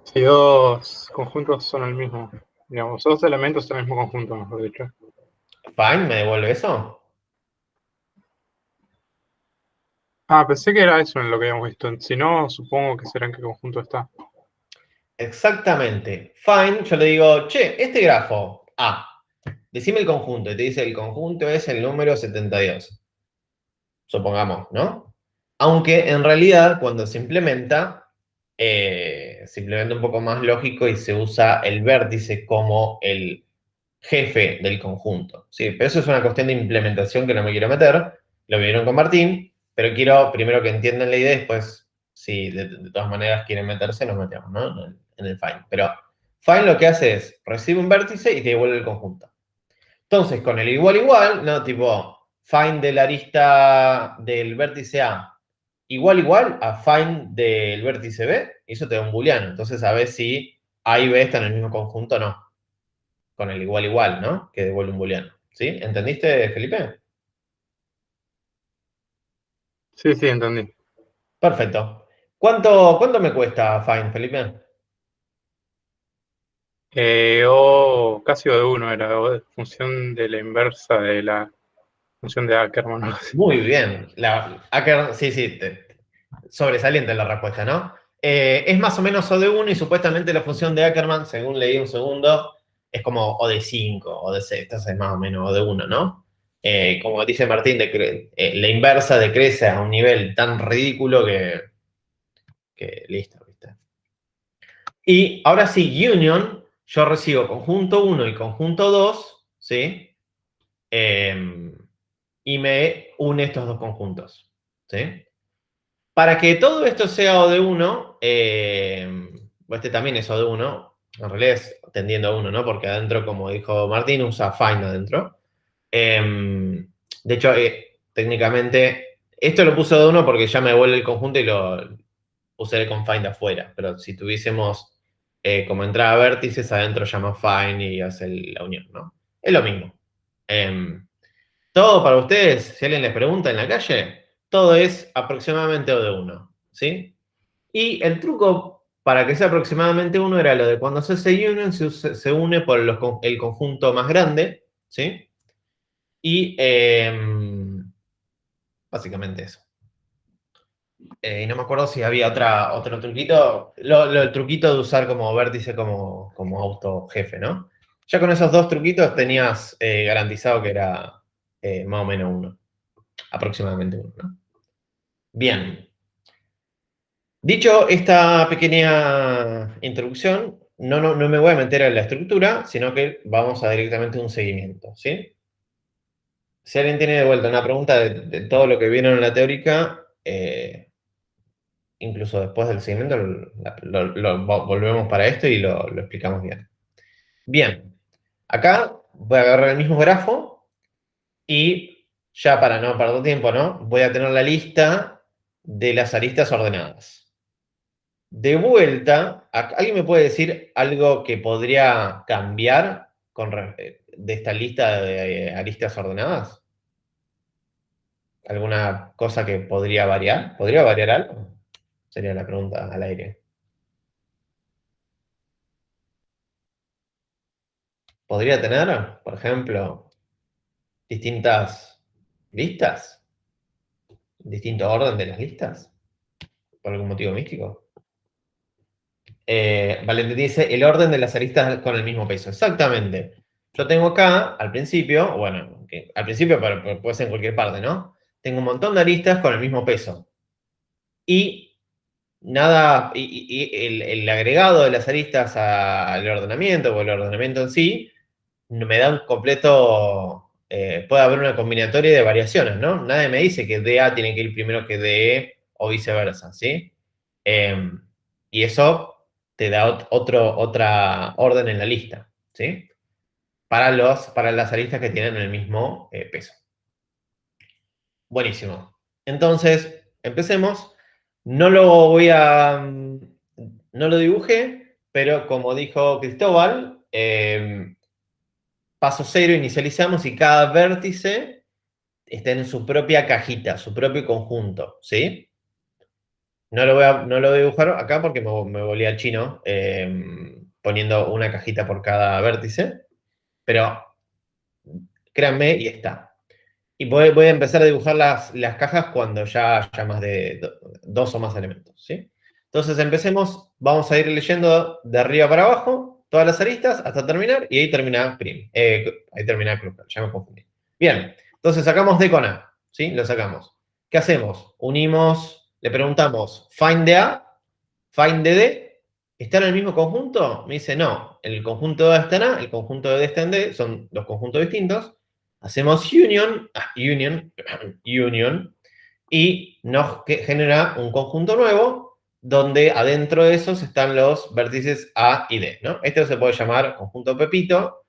[SPEAKER 2] Si dos conjuntos son el mismo, digamos, dos elementos son el mismo conjunto, mejor dicho.
[SPEAKER 1] Find, ¿me devuelve eso?
[SPEAKER 2] Ah, pensé que era eso en lo que habíamos visto. Si no, supongo que será en qué conjunto está.
[SPEAKER 1] Exactamente. Find, yo le digo, che, este grafo, decime el conjunto, y te dice el conjunto es el número 72. Supongamos, ¿no? Aunque en realidad cuando se implementa un poco más lógico y se usa el vértice como el jefe del conjunto. ¿Sí? Pero eso es una cuestión de implementación que no me quiero meter, lo vieron con Martín, pero quiero primero que entiendan la idea y después, si de todas maneras quieren meterse, nos metemos, ¿no? En el find. Pero find lo que hace es, recibe un vértice y te devuelve el conjunto. Entonces, con el igual igual, ¿no? Tipo, find de la arista del vértice A igual igual a find del vértice B, y eso te da un booleano. Entonces, a ver si A y B están en el mismo conjunto o no. Con el igual igual, ¿no? Que devuelve un booleano. ¿Sí? ¿Entendiste, Felipe?
[SPEAKER 2] Sí, sí, entendí.
[SPEAKER 1] Perfecto. ¿Cuánto me cuesta find, Felipe?
[SPEAKER 2] O casi O de uno era, o de función de la inversa de la función de Ackermann, o algo así.
[SPEAKER 1] Muy bien. Sí, sí, sobresaliente la respuesta, ¿no? Es más o menos O de 1 y supuestamente la función de Ackermann, según leí un segundo, es como O de 5, O de 6, entonces es más o menos O de 1, ¿no? Como dice Martín, la inversa decrece a un nivel tan ridículo que listo, ¿viste? Y ahora sí, union, yo recibo conjunto 1 y conjunto 2, ¿sí? Y me une estos dos conjuntos, ¿sí? Para que todo esto sea O de 1, este también es O de 1, en realidad es tendiendo a 1, ¿no? Porque adentro, como dijo Martín, usa find adentro. De hecho, técnicamente, esto lo puse O de 1 porque ya me devuelve el conjunto y lo usaré con find afuera. Pero si tuviésemos como entrada vértices, adentro llama find y hace la unión, ¿no? Es lo mismo. Todo para ustedes, si alguien les pregunta en la calle, todo es aproximadamente O de 1, ¿sí? Y el truco para que sea aproximadamente 1 era lo de cuando se hace union, se une por el conjunto más grande, ¿sí? Y básicamente eso. Y no me acuerdo si había otro truquito. El truquito de usar como vértice como auto jefe, ¿no? Ya con esos dos truquitos tenías garantizado que era más o menos 1. Aproximadamente 1, ¿no? Bien. Dicho esta pequeña introducción, no me voy a meter en la estructura, sino que vamos a directamente a un seguimiento, ¿sí? Si alguien tiene de vuelta una pregunta de todo lo que vieron en la teórica, incluso después del seguimiento, volvemos para esto y lo explicamos bien. Bien, acá voy a agarrar el mismo grafo y ya para no perder tiempo, ¿no? Voy a tener la lista de las aristas ordenadas. De vuelta, ¿alguien me puede decir algo que podría cambiar de esta lista de aristas ordenadas? ¿Alguna cosa que podría variar? ¿Podría variar algo? Sería la pregunta al aire. ¿Podría tener, por ejemplo, distintas listas? ¿Distinto orden de las listas? ¿Por algún motivo místico? Valentín dice, el orden de las aristas con el mismo peso. Exactamente. Yo tengo acá, al principio, bueno, al principio, pero puede ser en cualquier parte, ¿no? Tengo un montón de aristas con el mismo peso. Y nada, y el agregado de las aristas al ordenamiento o el ordenamiento en sí me da un completo, puede haber una combinatoria de variaciones, ¿no? Nadie me dice que DA tiene que ir primero que DE o viceversa, ¿sí? Y eso te da otra orden en la lista, ¿sí? Para las aristas que tienen el mismo peso. Buenísimo. Entonces, empecemos. No lo voy a... No lo dibujé, pero como dijo Cristóbal, paso cero, inicializamos y cada vértice está en su propia cajita, su propio conjunto, ¿sí? No lo voy a dibujar acá porque me volví al chino poniendo una cajita por cada vértice, pero créanme y está. Y voy a empezar a dibujar las cajas cuando ya haya más de dos o más elementos, ¿sí? Entonces empecemos, vamos a ir leyendo de arriba para abajo, todas las aristas hasta terminar, y ahí termina prim. Ahí termina cruzcal, ya me confundí. Bien, entonces sacamos D con A, ¿sí? Lo sacamos. ¿Qué hacemos? Unimos, le preguntamos, find de A, find de D, ¿está en el mismo conjunto? Me dice, no, el conjunto de A está en A, el conjunto de D está en D, son dos conjuntos distintos. Hacemos union, union, y nos genera un conjunto nuevo donde adentro de esos están los vértices A y D, ¿no? Este se puede llamar conjunto Pepito,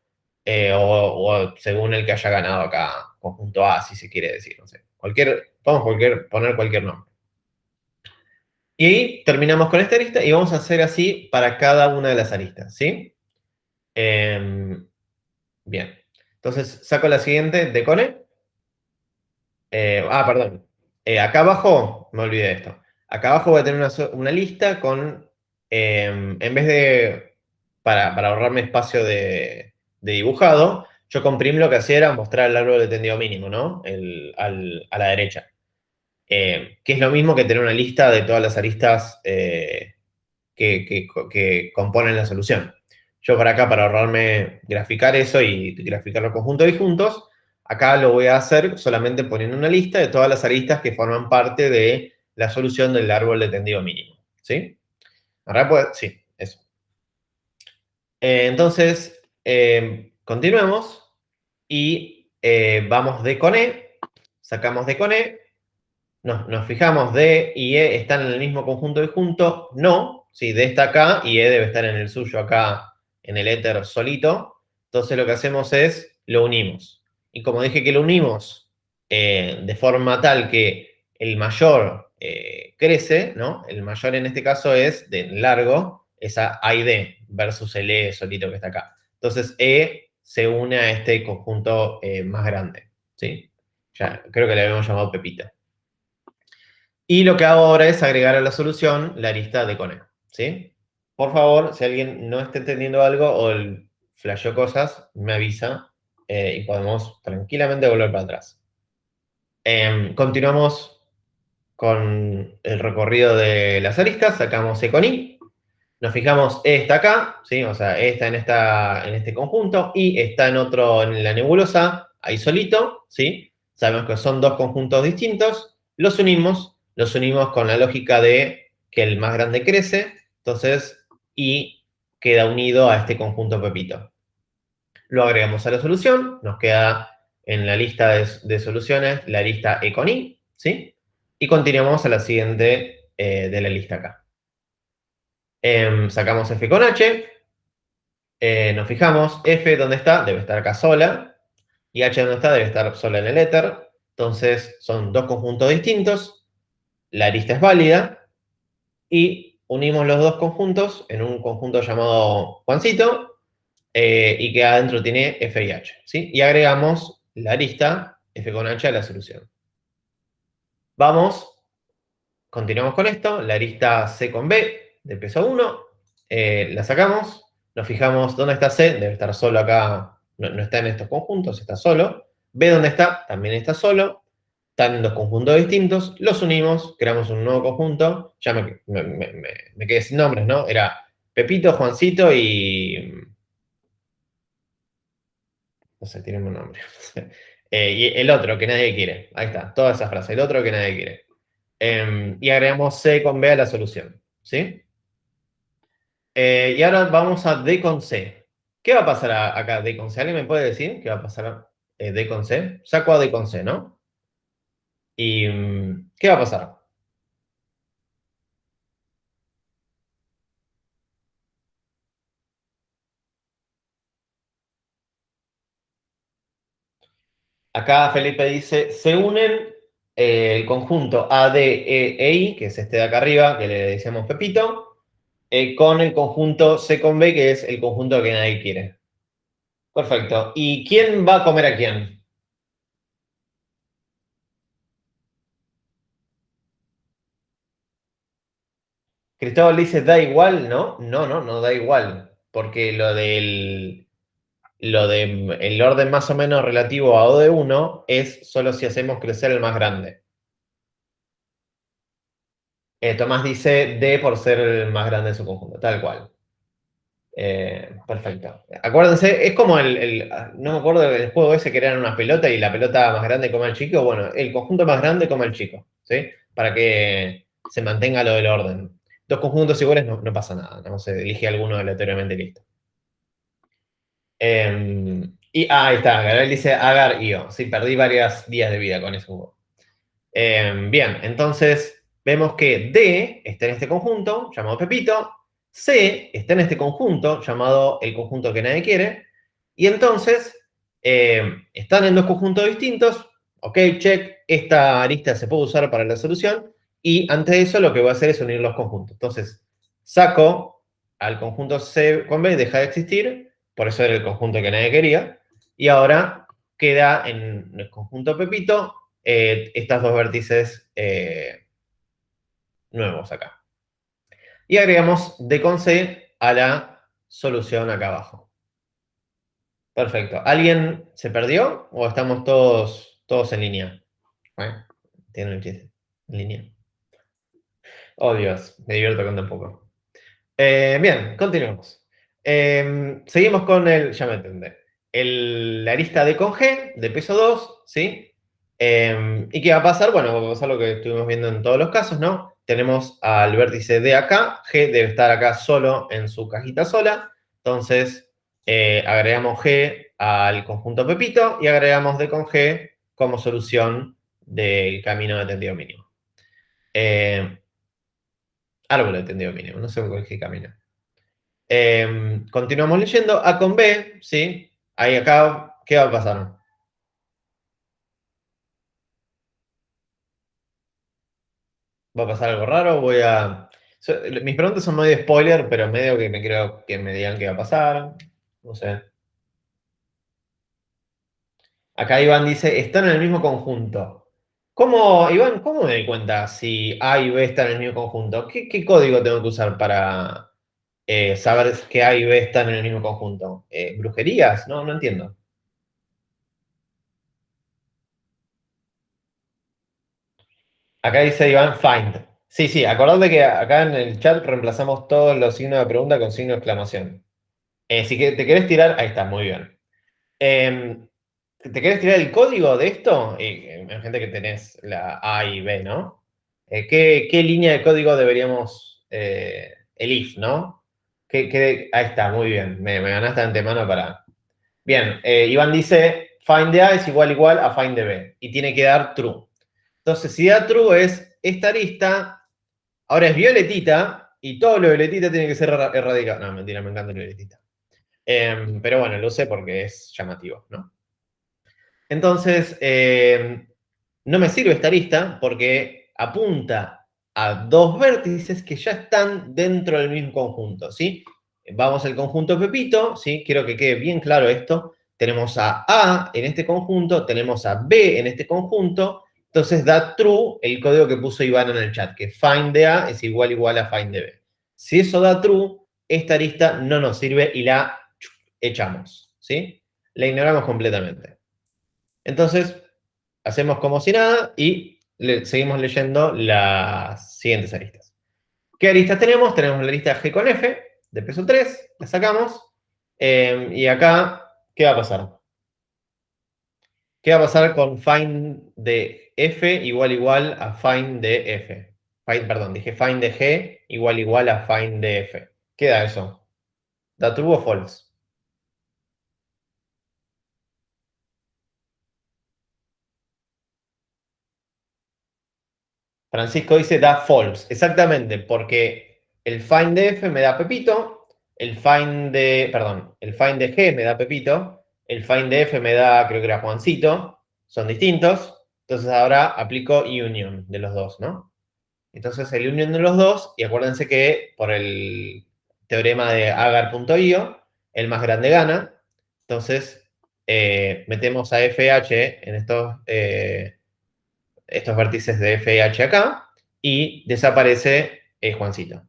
[SPEAKER 1] o según el que haya ganado acá, conjunto A, si se quiere decir, no sé. Podemos poner cualquier nombre. Y ahí terminamos con esta lista y vamos a hacer así para cada una de las aristas, ¿sí? Bien. Entonces saco la siguiente, decone. Perdón. Acá abajo, me olvidé de esto. Acá abajo voy a tener una lista con, en vez de, para ahorrarme espacio de dibujado, yo con prim lo que hacía era mostrar el árbol de tendido mínimo, ¿no? A la derecha. Que es lo mismo que tener una lista de todas las aristas que componen la solución. Yo para acá, para ahorrarme graficar eso y graficar los conjuntos disjuntos, acá lo voy a hacer solamente poniendo una lista de todas las aristas que forman parte de la solución del árbol de tendido mínimo. ¿Sí? Ahora pues, sí, eso. Entonces, continuemos y vamos D con E, sacamos D con E, nos fijamos, D y E están en el mismo conjunto disjunto. No, sí, D está acá y E debe estar en el suyo acá, en el éter solito. Entonces lo que hacemos es, lo unimos. Y como dije que lo unimos de forma tal que el mayor crece, ¿no? El mayor en este caso es de largo, esa A y D versus el E solito que está acá. Entonces E se une a este conjunto más grande, ¿sí? Ya, creo que le habíamos llamado Pepita. Y lo que hago ahora es agregar a la solución la arista de Cone, ¿sí? Por favor, si alguien no está entendiendo algo o flasheó cosas, me avisa y podemos tranquilamente volver para atrás. Continuamos con el recorrido de las aristas, sacamos E con I, nos fijamos, E está acá, ¿sí? O sea, E está en este conjunto, I está en la nebulosa, ahí solito, ¿sí? Sabemos que son dos conjuntos distintos, los unimos con la lógica de que el más grande crece, entonces I queda unido a este conjunto Pepito. Lo agregamos a la solución, nos queda en la lista de soluciones la lista E con I, ¿sí? Y continuamos a la siguiente de la lista acá. Sacamos F con H, nos fijamos, F ¿dónde está? Debe estar acá sola, y H ¿dónde está? Debe estar sola en el éter, entonces son dos conjuntos distintos, la arista es válida, y unimos los dos conjuntos en un conjunto llamado Juancito y que adentro tiene F y H, ¿sí? Y agregamos la arista F con H a la solución. Vamos, continuamos con esto, la arista C con B de peso 1, la sacamos, nos fijamos dónde está C, debe estar solo acá, no está en estos conjuntos, está solo. B dónde está, también está solo. Están en dos conjuntos distintos, los unimos, creamos un nuevo conjunto, ya me quedé sin nombres, ¿no? Era Pepito, Juancito y... No sé, tiene un nombre. Y el otro que nadie quiere. Ahí está, toda esa frase, el otro que nadie quiere. Y agregamos C con B a la solución, ¿sí? Y ahora vamos a D con C. ¿Qué va a pasar acá D con C? ¿Alguien me puede decir qué va a pasar D con C? Saco a D con C, ¿no? ¿Y qué va a pasar? Acá Felipe dice, se unen el conjunto A, D, E, I, que es este de acá arriba, que le decíamos Pepito, con el conjunto C con B, que es el conjunto que nadie quiere. Perfecto. ¿Y quién va a comer a quién? Cristóbal dice, da igual, ¿no? No da igual. Porque el orden más o menos relativo a O de 1 es solo si hacemos crecer el más grande. Tomás dice D por ser el más grande de su conjunto, tal cual. Perfecto. Acuérdense, es como no me acuerdo del juego ese que era una pelota y la pelota más grande come al chico. Bueno, el conjunto más grande come al chico, ¿sí? Para que se mantenga lo del orden. Dos conjuntos iguales no pasa nada, no se elige alguno aleatoriamente y listo. Ahí está, Gabriel dice Agar Io. Sí, perdí varios días de vida con ese juego. Bien, entonces vemos que D está en este conjunto, llamado Pepito, C está en este conjunto, llamado el conjunto que nadie quiere, y entonces están en dos conjuntos distintos, ok, check, esta arista se puede usar para la solución, y antes de eso lo que voy a hacer es unir los conjuntos. Entonces, saco al conjunto C con B, deja de existir, por eso era el conjunto que nadie quería, y ahora queda en el conjunto Pepito estas dos vértices nuevos acá. Y agregamos D con C a la solución acá abajo. Perfecto. ¿Alguien se perdió o estamos todos en línea? Tienen el chiste. En línea. Oh, Dios. Me divierto con un poco. Bien, continuemos. Seguimos con ya me entendé. La arista D con G, de peso 2, ¿sí? ¿Y qué va a pasar? Bueno, va a pasar lo que estuvimos viendo en todos los casos, ¿no? Tenemos al vértice D acá, G debe estar acá solo en su cajita sola, entonces agregamos G al conjunto Pepito y agregamos D con G como solución del camino de tendido mínimo. Árbol de tendido mínimo, no sé por qué camino. Continuamos leyendo. A con B, ¿sí? Ahí acá, ¿qué va a pasar? ¿Va a pasar algo raro? Mis preguntas son medio spoiler, pero medio que me creo que me digan qué va a pasar. No sé. Acá Iván dice, están en el mismo conjunto. ¿Cómo, Iván, cómo me doy cuenta si A y B están en el mismo conjunto? ¿Qué código tengo que usar para saber que A y B están en el mismo conjunto? ¿Brujerías? No entiendo. Acá dice Iván, find. Sí, acordate que acá en el chat reemplazamos todos los signos de pregunta con signo de exclamación. Si te querés tirar, ahí está, muy bien. Eh, ¿Te querés tirar el código de esto? Gente que tenés la A y B, ¿no? ¿Qué línea de código deberíamos, el if, ¿no? Ahí está, muy bien. Me ganaste de antemano para... Bien, Iván dice, find de A es igual a find de B. Y tiene que dar true. Entonces, si da true es esta arista, ahora es violetita, y todo lo violetita tiene que ser erradicado. No, mentira, me encanta el violetita. Pero bueno, lo usé porque es llamativo, ¿no? Entonces, no me sirve esta arista porque apunta a dos vértices que ya están dentro del mismo conjunto, ¿sí? Vamos al conjunto Pepito, ¿sí? Quiero que quede bien claro esto. Tenemos a en este conjunto, tenemos a B en este conjunto, entonces da true el código que puso Iván en el chat, que find de A es igual a find de B. Si eso da true, esta arista no nos sirve y la echamos, ¿sí? La ignoramos completamente. Entonces, hacemos como si nada y seguimos leyendo las siguientes aristas. ¿Qué aristas tenemos? Tenemos la lista G con F, de peso 3, la sacamos. Y acá, ¿qué va a pasar? ¿Qué va a pasar con find de F igual a find de F? Perdón, dije find de G igual a find de F. ¿Qué da eso? ¿Da true o false? Francisco dice da false. Exactamente, porque el find de F me da Pepito, el find de, perdón, el find de G me da Pepito, el find de F me da, creo que era Juancito, son distintos, entonces ahora aplico union de los dos, ¿no? Entonces el union de los dos, y acuérdense que por el teorema de agar.io, el más grande gana, entonces metemos a FH en estos vértices de FH acá, y desaparece Juancito.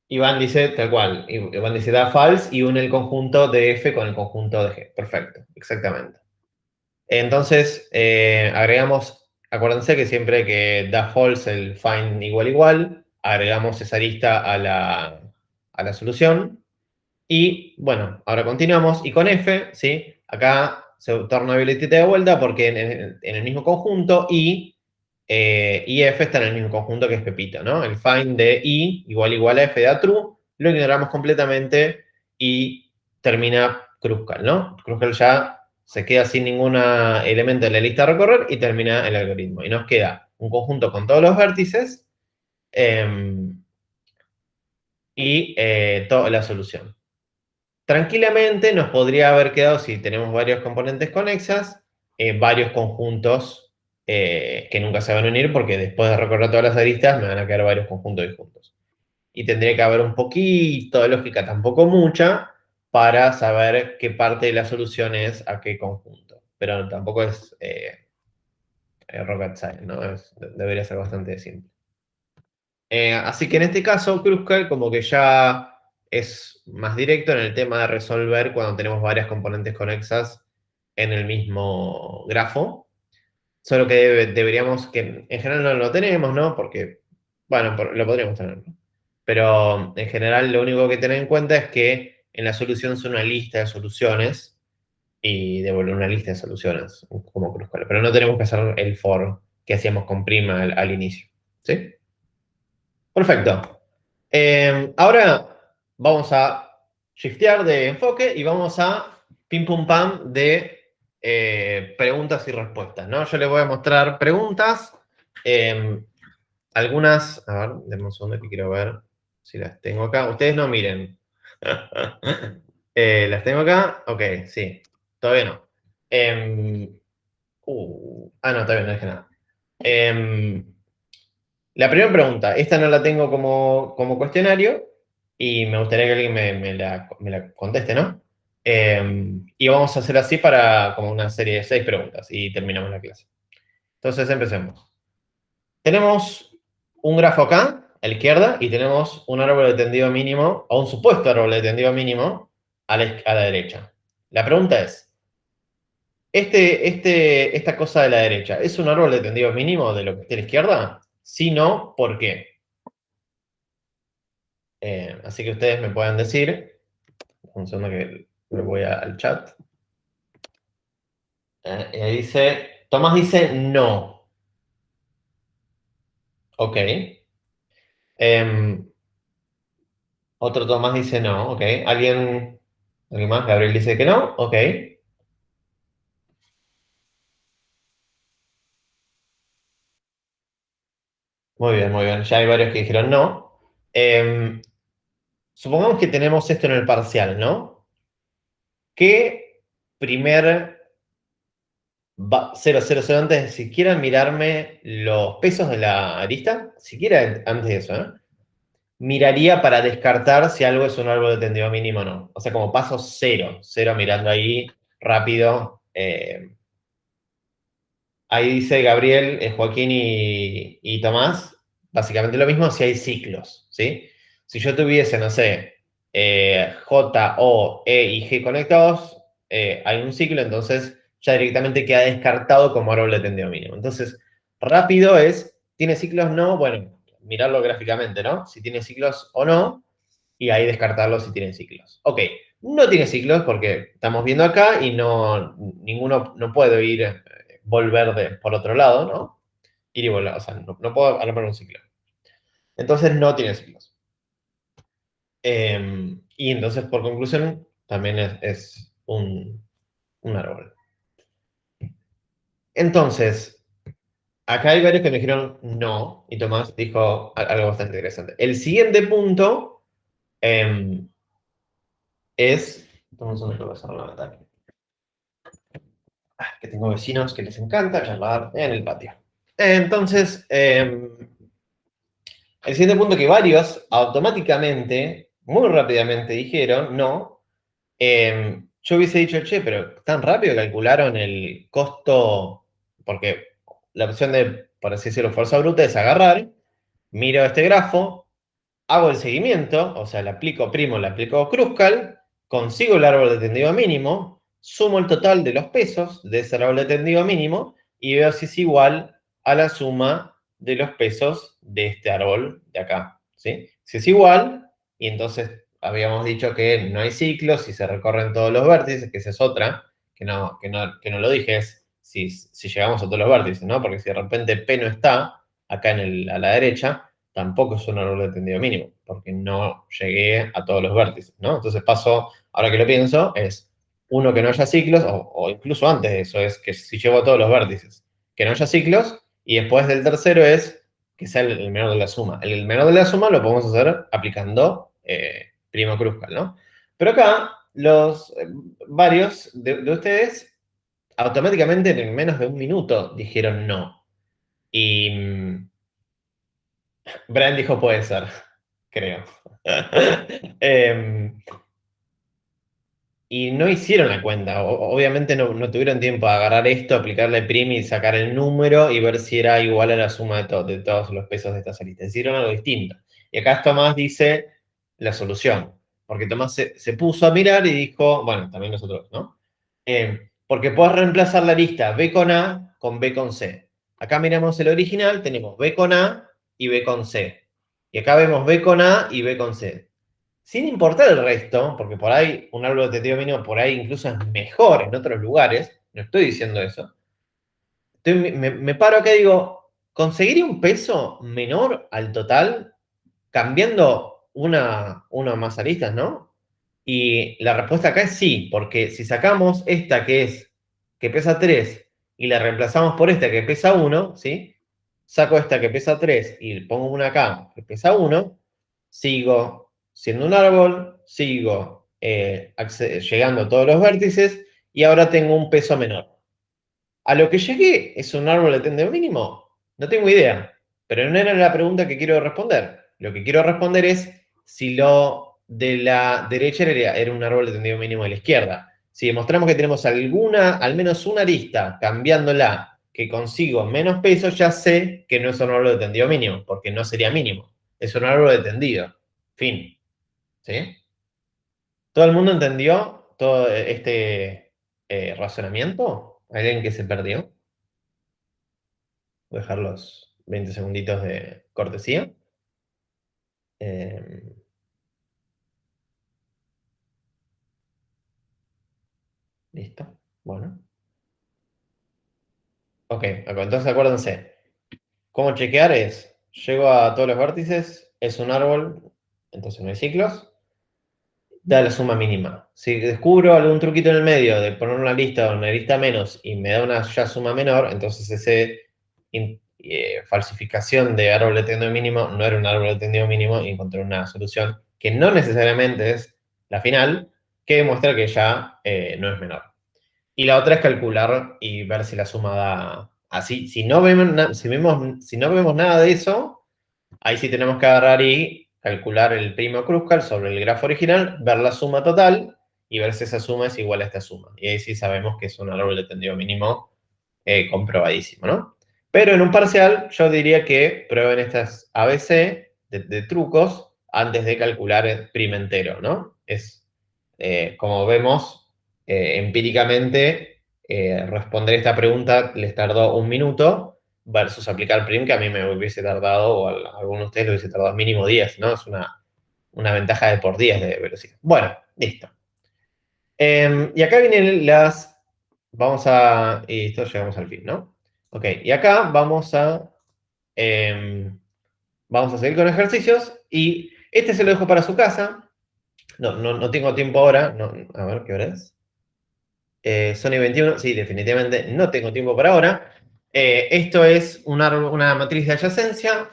[SPEAKER 1] Iván dice tal cual, Iván dice da false y une el conjunto de F con el conjunto de G. Perfecto, exactamente. Entonces, agregamos, acuérdense que siempre que da false el find igual, agregamos esa arista a la solución. Y bueno, ahora continuamos. Y con F, ¿sí? Acá se torna habilitante de vuelta porque en el mismo conjunto y F está en el mismo conjunto que es Pepito, ¿no? El find de I igual a F da true, lo ignoramos completamente y termina Kruskal, ¿no? Kruskal ya se queda sin ningún elemento en la lista a recorrer y termina el algoritmo. Y nos queda un conjunto con todos los vértices y toda la solución. Tranquilamente nos podría haber quedado, si tenemos varios componentes conexas, varios conjuntos que nunca se van a unir porque después de recorrer todas las aristas me van a quedar varios conjuntos disjuntos. Y tendría que haber un poquito de lógica, tampoco mucha, para saber qué parte de la solución es a qué conjunto. Pero tampoco es rocket science, ¿no? Debería ser bastante simple. Así que en este caso, Kruskal como que ya es más directo en el tema de resolver cuando tenemos varias componentes conexas en el mismo grafo. Solo que deberíamos, que en general no lo tenemos, ¿no? Porque, bueno, lo podríamos tener, ¿no? Pero en general lo único que tener en cuenta es que en la solución son una lista de soluciones y devolver una lista de soluciones como Kruskal. Pero no tenemos que hacer el for que hacíamos con prima al inicio, ¿sí? Perfecto. Ahora vamos a shiftear de enfoque y vamos a pim pum pam de preguntas y respuestas, ¿no? Yo les voy a mostrar preguntas. Algunas, a ver, denme un segundo que quiero ver si las tengo acá. Ustedes no miren. ¿Las tengo acá? Ok, sí. Todavía no. No, todavía no dije nada. La primera pregunta, esta no la tengo como cuestionario y me gustaría que alguien me la conteste, ¿no? Y vamos a hacer así para como una serie de 6 preguntas y terminamos la clase. Entonces empecemos. Tenemos un grafo acá, a la izquierda, y tenemos un árbol de tendido mínimo, o un supuesto árbol de tendido mínimo, a la derecha. La pregunta es, esta cosa de la derecha, ¿es un árbol de tendido mínimo de lo que está a la izquierda? Si no, ¿por qué? Así que ustedes me pueden decir, un segundo que me voy al chat. Tomás dice no. Ok. Em, Otro Tomás dice no. Ok. ¿Alguien más? Gabriel dice que no. Ok. Muy bien, muy bien. Ya hay varios que dijeron no. Supongamos que tenemos esto en el parcial, ¿no? ¿Qué primer 0, 0, 0 antes de siquiera mirarme los pesos de la arista, siquiera antes de eso, ¿eh? Miraría para descartar si algo es un árbol de tendido mínimo o no. O sea, como paso cero, cero mirando ahí rápido. Ahí dice Gabriel, Joaquín y Tomás, básicamente lo mismo si hay ciclos, ¿sí? Si yo tuviese, no sé, J, O, E y G conectados, hay un ciclo, entonces ya directamente queda descartado como árbol de tendido mínimo. Entonces, rápido es, ¿tiene ciclos? No, bueno, mirarlo gráficamente, ¿no? Si tiene ciclos o no, y ahí descartarlo si tiene ciclos. Ok, no tiene ciclos porque estamos viendo acá y ninguno no puedo volver por otro lado, ¿no? Ir y volver, o sea, no puedo armar un ciclo. Entonces no tiene ciclos. Y entonces, por conclusión, también es un árbol. Entonces, acá hay varios que me dijeron no, y Tomás dijo algo bastante interesante. El siguiente punto es... Vamos a pasar la ventana. Que tengo vecinos que les encanta charlar en el patio. Entonces, el siguiente punto que varios automáticamente, muy rápidamente dijeron, no, yo hubiese dicho, che, pero tan rápido calcularon el costo, porque la opción de, por así decirlo, fuerza bruta es agarrar, miro este grafo, hago el seguimiento, o sea, le aplico primo, le aplico Kruskal, consigo el árbol de tendido mínimo, sumo el total de los pesos de ese árbol de tendido mínimo y veo si es igual a la suma de los pesos de este árbol de acá, ¿sí? Si es igual, y entonces habíamos dicho que no hay ciclos y se recorren todos los vértices, que esa es otra, que no lo dije, es si llegamos a todos los vértices, ¿no? Porque si de repente P no está acá a la derecha, tampoco es un árbol de tendido mínimo, porque no llegué a todos los vértices, ¿no? Entonces paso, ahora que lo pienso, es uno que no haya ciclos, o incluso antes de eso, es que si llego a todos los vértices, que no haya ciclos, y después del tercero es que sea el menor de la suma. El menor de la suma lo podemos hacer aplicando primo Kruskal, ¿no? Pero acá, varios de ustedes automáticamente en menos de un minuto dijeron no. Y Brian dijo puede ser, creo. Y no hicieron la cuenta. Obviamente no tuvieron tiempo de agarrar esto, aplicarle prim y sacar el número y ver si era igual a la suma de todos los pesos de esta lista. Hicieron algo distinto. Y acá Tomás dice la solución. Porque Tomás se puso a mirar y dijo, bueno, también nosotros, ¿no? Porque puedes reemplazar la lista B con A con B con C. Acá miramos el original, tenemos B con A y B con C. Y acá vemos B con A y B con C. Sin importar el resto, porque por ahí un árbol de tendido mínimo por ahí incluso es mejor en otros lugares, no estoy diciendo eso. Me paro acá y digo, ¿conseguiría un peso menor al total cambiando una o más aristas, no? Y la respuesta acá es sí, porque si sacamos esta que pesa 3 y la reemplazamos por esta que pesa 1, ¿sí? Saco esta que pesa 3 y pongo una acá que pesa 1, sigo siendo un árbol, sigo llegando a todos los vértices y ahora tengo un peso menor. ¿A lo que llegué es un árbol de tendido mínimo? No tengo idea, pero no era la pregunta que quiero responder. Lo que quiero responder es si lo de la derecha era un árbol de tendido mínimo de la izquierda. Si demostramos que tenemos al menos una arista, cambiándola, que consigo menos peso, ya sé que no es un árbol de tendido mínimo, porque no sería mínimo. Es un árbol de tendido. Fin. ¿Sí? ¿Todo el mundo entendió todo este razonamiento? ¿Alguien que se perdió? Voy a dejar los 20 segunditos de cortesía. Eh, listo. Bueno. Ok, entonces acuérdense. ¿Cómo chequear es? Llego a todos los vértices, es un árbol, entonces no hay ciclos. Da la suma mínima. Si descubro algún truquito en el medio de poner una lista o una lista menos y me da una ya suma menor, entonces falsificación de árbol de tendido mínimo no era un árbol de tendido mínimo y encontré una solución que no necesariamente es la final, que demuestra que ya no es menor. Y la otra es calcular y ver si la suma da así. Si no vemos, si no vemos nada de eso, ahí sí tenemos que agarrar y calcular el primo Kruskal sobre el grafo original, ver la suma total y ver si esa suma es igual a esta suma. Y ahí sí sabemos que es un árbol de tendido mínimo comprobadísimo, ¿no? Pero en un parcial yo diría que prueben estas ABC de trucos antes de calcular el prima entero, ¿no? Es, como vemos, empíricamente, responder esta pregunta les tardó un minuto versus aplicar prim, que a mí me hubiese tardado, o a alguno de ustedes le hubiese tardado mínimo 10, ¿no? Es una ventaja de por 10 de velocidad. Bueno, listo. Y acá vienen las... Vamos a... Y esto llegamos al fin, ¿no? Ok, y acá vamos a seguir con ejercicios y este se lo dejo para su casa. No tengo tiempo ahora. No, a ver, ¿qué hora es? Sony 21, sí, definitivamente no tengo tiempo para ahora. Esto es una matriz de adyacencia.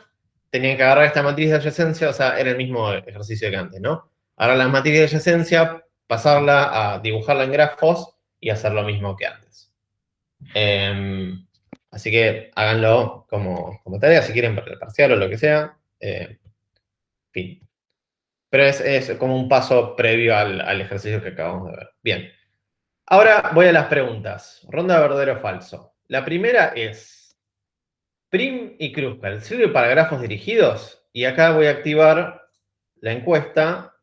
[SPEAKER 1] Tenían que agarrar esta matriz de adyacencia, o sea, era el mismo ejercicio que antes, ¿no? Ahora la matriz de adyacencia, pasarla a dibujarla en grafos y hacer lo mismo que antes. Así que háganlo como tarea, si quieren para el parcial o lo que sea. Fin. Pero es como un paso previo al ejercicio que acabamos de ver. Bien. Ahora voy a las preguntas. Ronda verdadero o falso. La primera es, Prim y Kruskal, ¿sirve para grafos dirigidos? Y acá voy a activar la encuesta.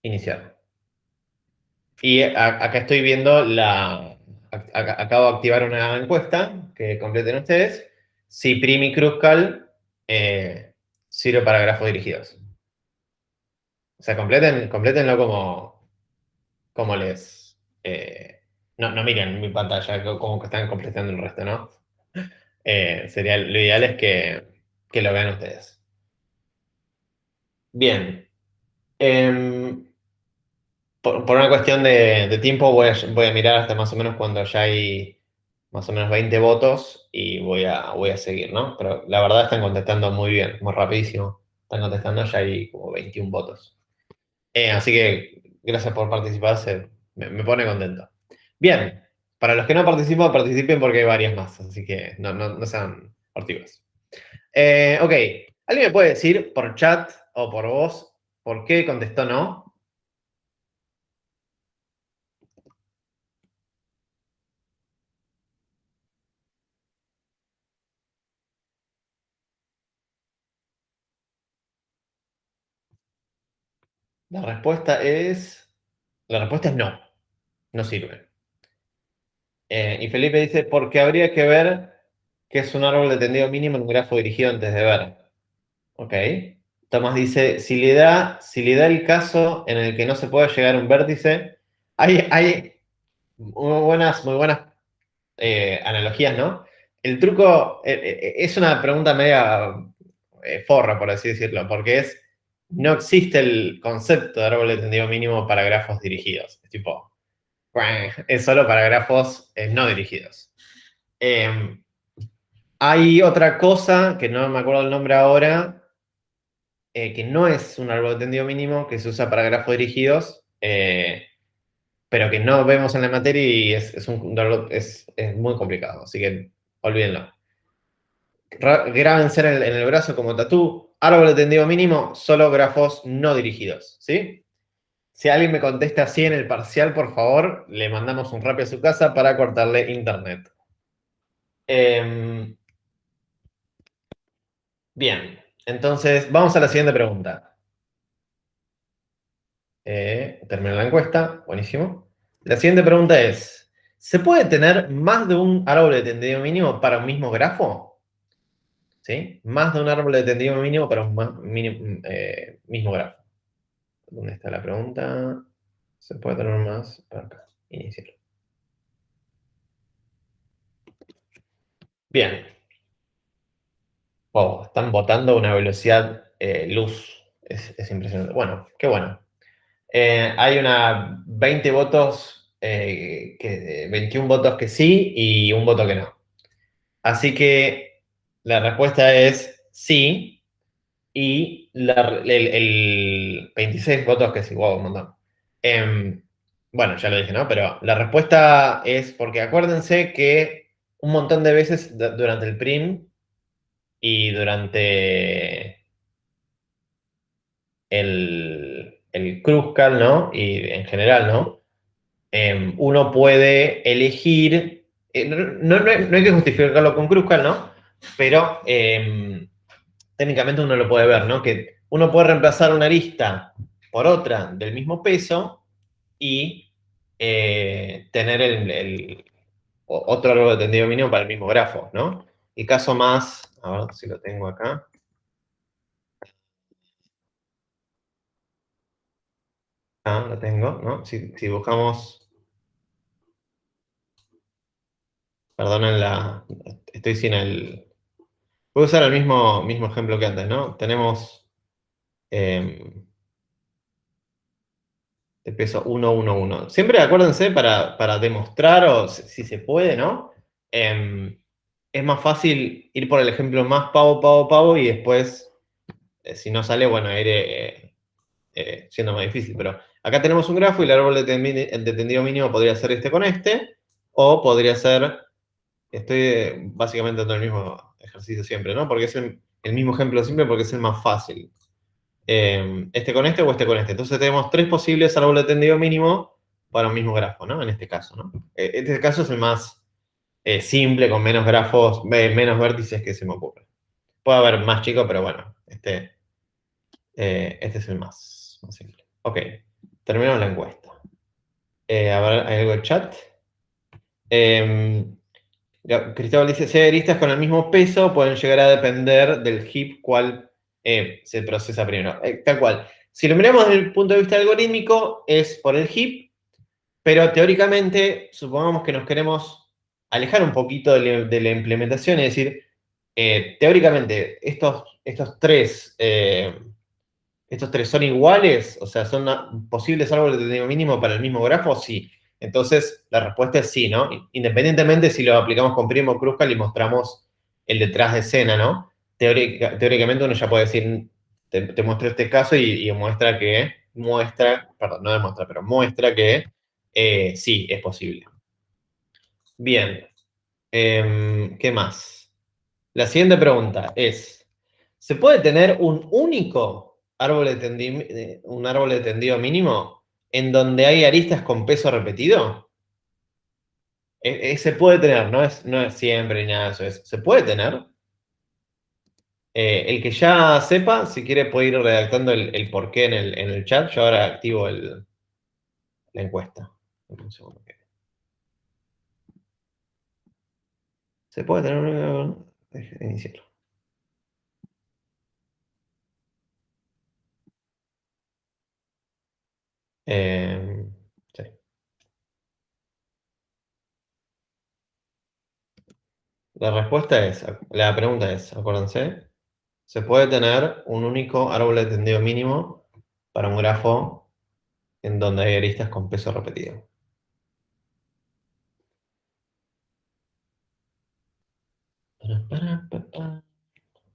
[SPEAKER 1] Iniciar. Y acá estoy viendo acabo de activar una encuesta que completen ustedes. Si Prim y Kruskal sirve para grafos dirigidos. O sea, complétenlo como les... no miren mi pantalla, como que están completando el resto, ¿no? Lo ideal es que lo vean ustedes. Bien. Em, por una cuestión de tiempo voy a mirar hasta más o menos cuando ya hay más o menos 20 votos y voy a seguir, ¿no? Pero la verdad están contestando muy bien, muy rapidísimo. Están contestando, ya hay como 21 votos. Así que gracias por participar, me pone contento. Bien, para los que no participan, participen porque hay varias más, así que no sean hortivos. Ok, ¿alguien me puede decir por chat o por voz por qué contestó no? La respuesta es... La respuesta es no, no sirve. Y Felipe dice, porque habría que ver qué es un árbol de tendido mínimo en un grafo dirigido antes de ver. Ok. Tomás dice, si le da el caso en el que no se puede llegar a un vértice, hay muy buenas analogías, ¿no? El truco es una pregunta media forra, por así decirlo, porque no existe el concepto de árbol de tendido mínimo para grafos dirigidos. Es tipo, es solo para grafos no dirigidos. Hay otra cosa, que no me acuerdo el nombre ahora, que no es un árbol de tendido mínimo, que se usa para grafos dirigidos, pero que no vemos en la materia y es muy complicado, así que olvídenlo. Grábense en el brazo como tatú, árbol de tendido mínimo, solo grafos no dirigidos, ¿sí? Si alguien me contesta así en el parcial, por favor, le mandamos un rap a su casa para cortarle internet. Bien, entonces vamos a la siguiente pregunta. Termino la encuesta, buenísimo. La siguiente pregunta es, ¿se puede tener más de un árbol de tendido mínimo para un mismo grafo? ¿Sí? Más de un árbol de tendido mínimo para un mismo grafo. ¿Dónde está la pregunta? ¿Se puede tener más? Para acá, iniciar. Bien. Wow, están votando a una velocidad luz. Es impresionante. Bueno, qué bueno. Hay 20 votos, 21 votos que sí y un voto que no. Así que la respuesta es sí. y el 26 votos que sí, wow, un montón. Bueno, ya lo dije, ¿no? Pero la respuesta es porque acuérdense que un montón de veces durante el prim y durante el Kruskal, ¿no? Y en general, ¿no? Uno puede elegir, no hay que justificarlo con Kruskal, ¿no? Pero técnicamente uno lo puede ver, ¿no? Que uno puede reemplazar una arista por otra del mismo peso y tener otro árbol de tendido mínimo para el mismo grafo, ¿no? El caso más, a ver si lo tengo acá. Ah, lo tengo, ¿no? Si buscamos, perdonen estoy sin voy a usar el mismo ejemplo que antes, ¿no? Tenemos eh, de peso 1, 1, 1. Siempre acuérdense para demostrar o si se puede, ¿no? Es más fácil ir por el ejemplo más pavo, pavo, pavo y después, si no sale, bueno, ir siendo más difícil. Pero acá tenemos un grafo y el árbol de tendido mínimo podría ser este con este, o podría ser, estoy básicamente dando el mismo ejercicio siempre, ¿no? Porque es el mismo ejemplo siempre porque es el más fácil. Este con este o este con este. Entonces tenemos tres posibles árboles de tendido mínimo para un mismo grafo, ¿no? En este caso, ¿no? Este caso es el más simple, con menos grafos, menos vértices que se me ocurre. Puede haber más chicos, pero bueno, este es el más simple. Ok, terminamos la encuesta. A ver, ¿hay algo en chat? Cristóbal dice, si hay aristas con el mismo peso, pueden llegar a depender del heap cual se procesa primero. Tal cual. Si lo miramos desde el punto de vista algorítmico, es por el heap, pero teóricamente, supongamos que nos queremos alejar un poquito de la implementación, es decir, teóricamente, estos tres son iguales, o sea, son posibles árboles de tendido mínimo para el mismo grafo, sí. Entonces, la respuesta es sí, ¿no? Independientemente si lo aplicamos con Primo o Kruskal y mostramos el detrás de escena, ¿no? Teóricamente uno ya puede decir, te muestro este caso y perdón, no demuestra, pero muestra que sí, es posible. Bien, ¿qué más? La siguiente pregunta es, ¿se puede tener un único un árbol de tendido mínimo en donde hay aristas con peso repetido? Se puede tener, no es siempre ni nada de eso, se puede tener. El que ya sepa, si quiere puede ir redactando el porqué en el chat. Yo ahora activo la encuesta. Un segundo. ¿Se puede tener un... Iniciar. Sí. La pregunta es, acuérdense, ¿se puede tener un único árbol de tendido mínimo para un grafo en donde hay aristas con peso repetido?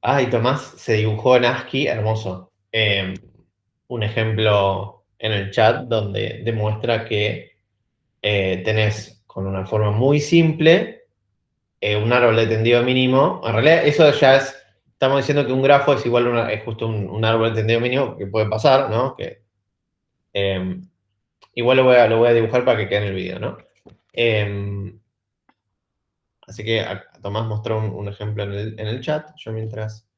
[SPEAKER 1] Ah, y Tomás se dibujó en ASCII, hermoso. Un ejemplo en el chat donde demuestra que tenés con una forma muy simple un árbol de tendido mínimo. En realidad, eso ya estamos diciendo que un grafo es igual es justo un árbol de tendido mínimo que puede pasar, ¿no? Eh, igual lo voy a dibujar para que quede en el video, ¿no? Así que Tomás mostró un ejemplo en el chat. Yo mientras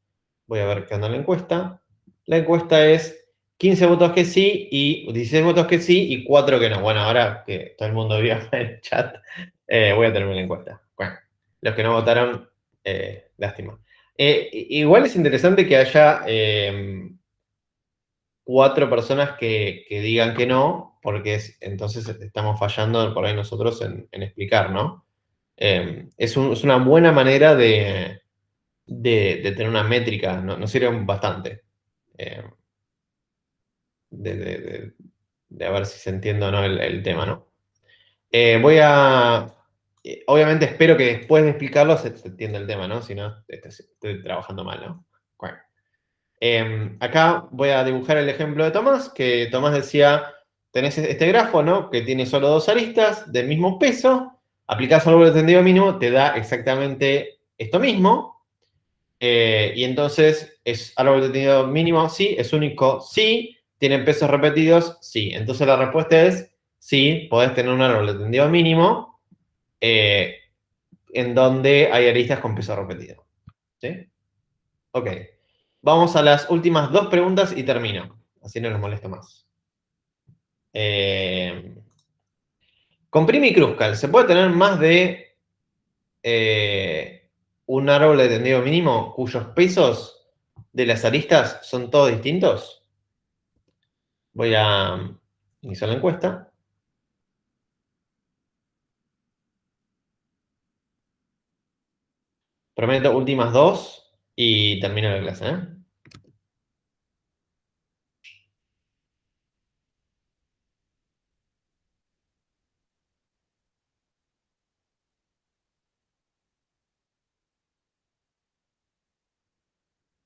[SPEAKER 1] voy a ver qué onda la encuesta. La encuesta es 15 votos que sí y 16 votos que sí y 4 que no. Bueno, ahora que todo el mundo vio el chat, voy a terminar la encuesta. Bueno, los que no votaron, lástima. Igual es interesante que haya 4 personas que digan que no, porque entonces estamos fallando por ahí nosotros en explicar, ¿no? Es una buena manera de tener una métrica, nos sirve bastante. eh, de, de- de- de a ver si se entiende o no el tema, ¿no? Obviamente espero que después de explicarlo se entienda el tema, ¿no? Si no, estoy trabajando mal, ¿no? Bueno. Acá voy a dibujar el ejemplo de Tomás, que Tomás decía, tenés este grafo, ¿no? Que tiene solo dos aristas del mismo peso, aplicás un árbol de tendido mínimo, te da exactamente esto mismo, y entonces es árbol de tendido mínimo, sí, es único, sí, tienen pesos repetidos, sí. Entonces la respuesta es sí, podés tener un árbol de tendido mínimo eh, en donde hay aristas con peso repetido. ¿Sí? Ok. Vamos a las últimas dos preguntas y termino. Así no los molesto más. Con Prim y Kruskal, ¿se puede tener más de un árbol de tendido mínimo cuyos pesos de las aristas son todos distintos? Voy a iniciar la encuesta. Prometo últimas dos y termino la clase, ¿eh?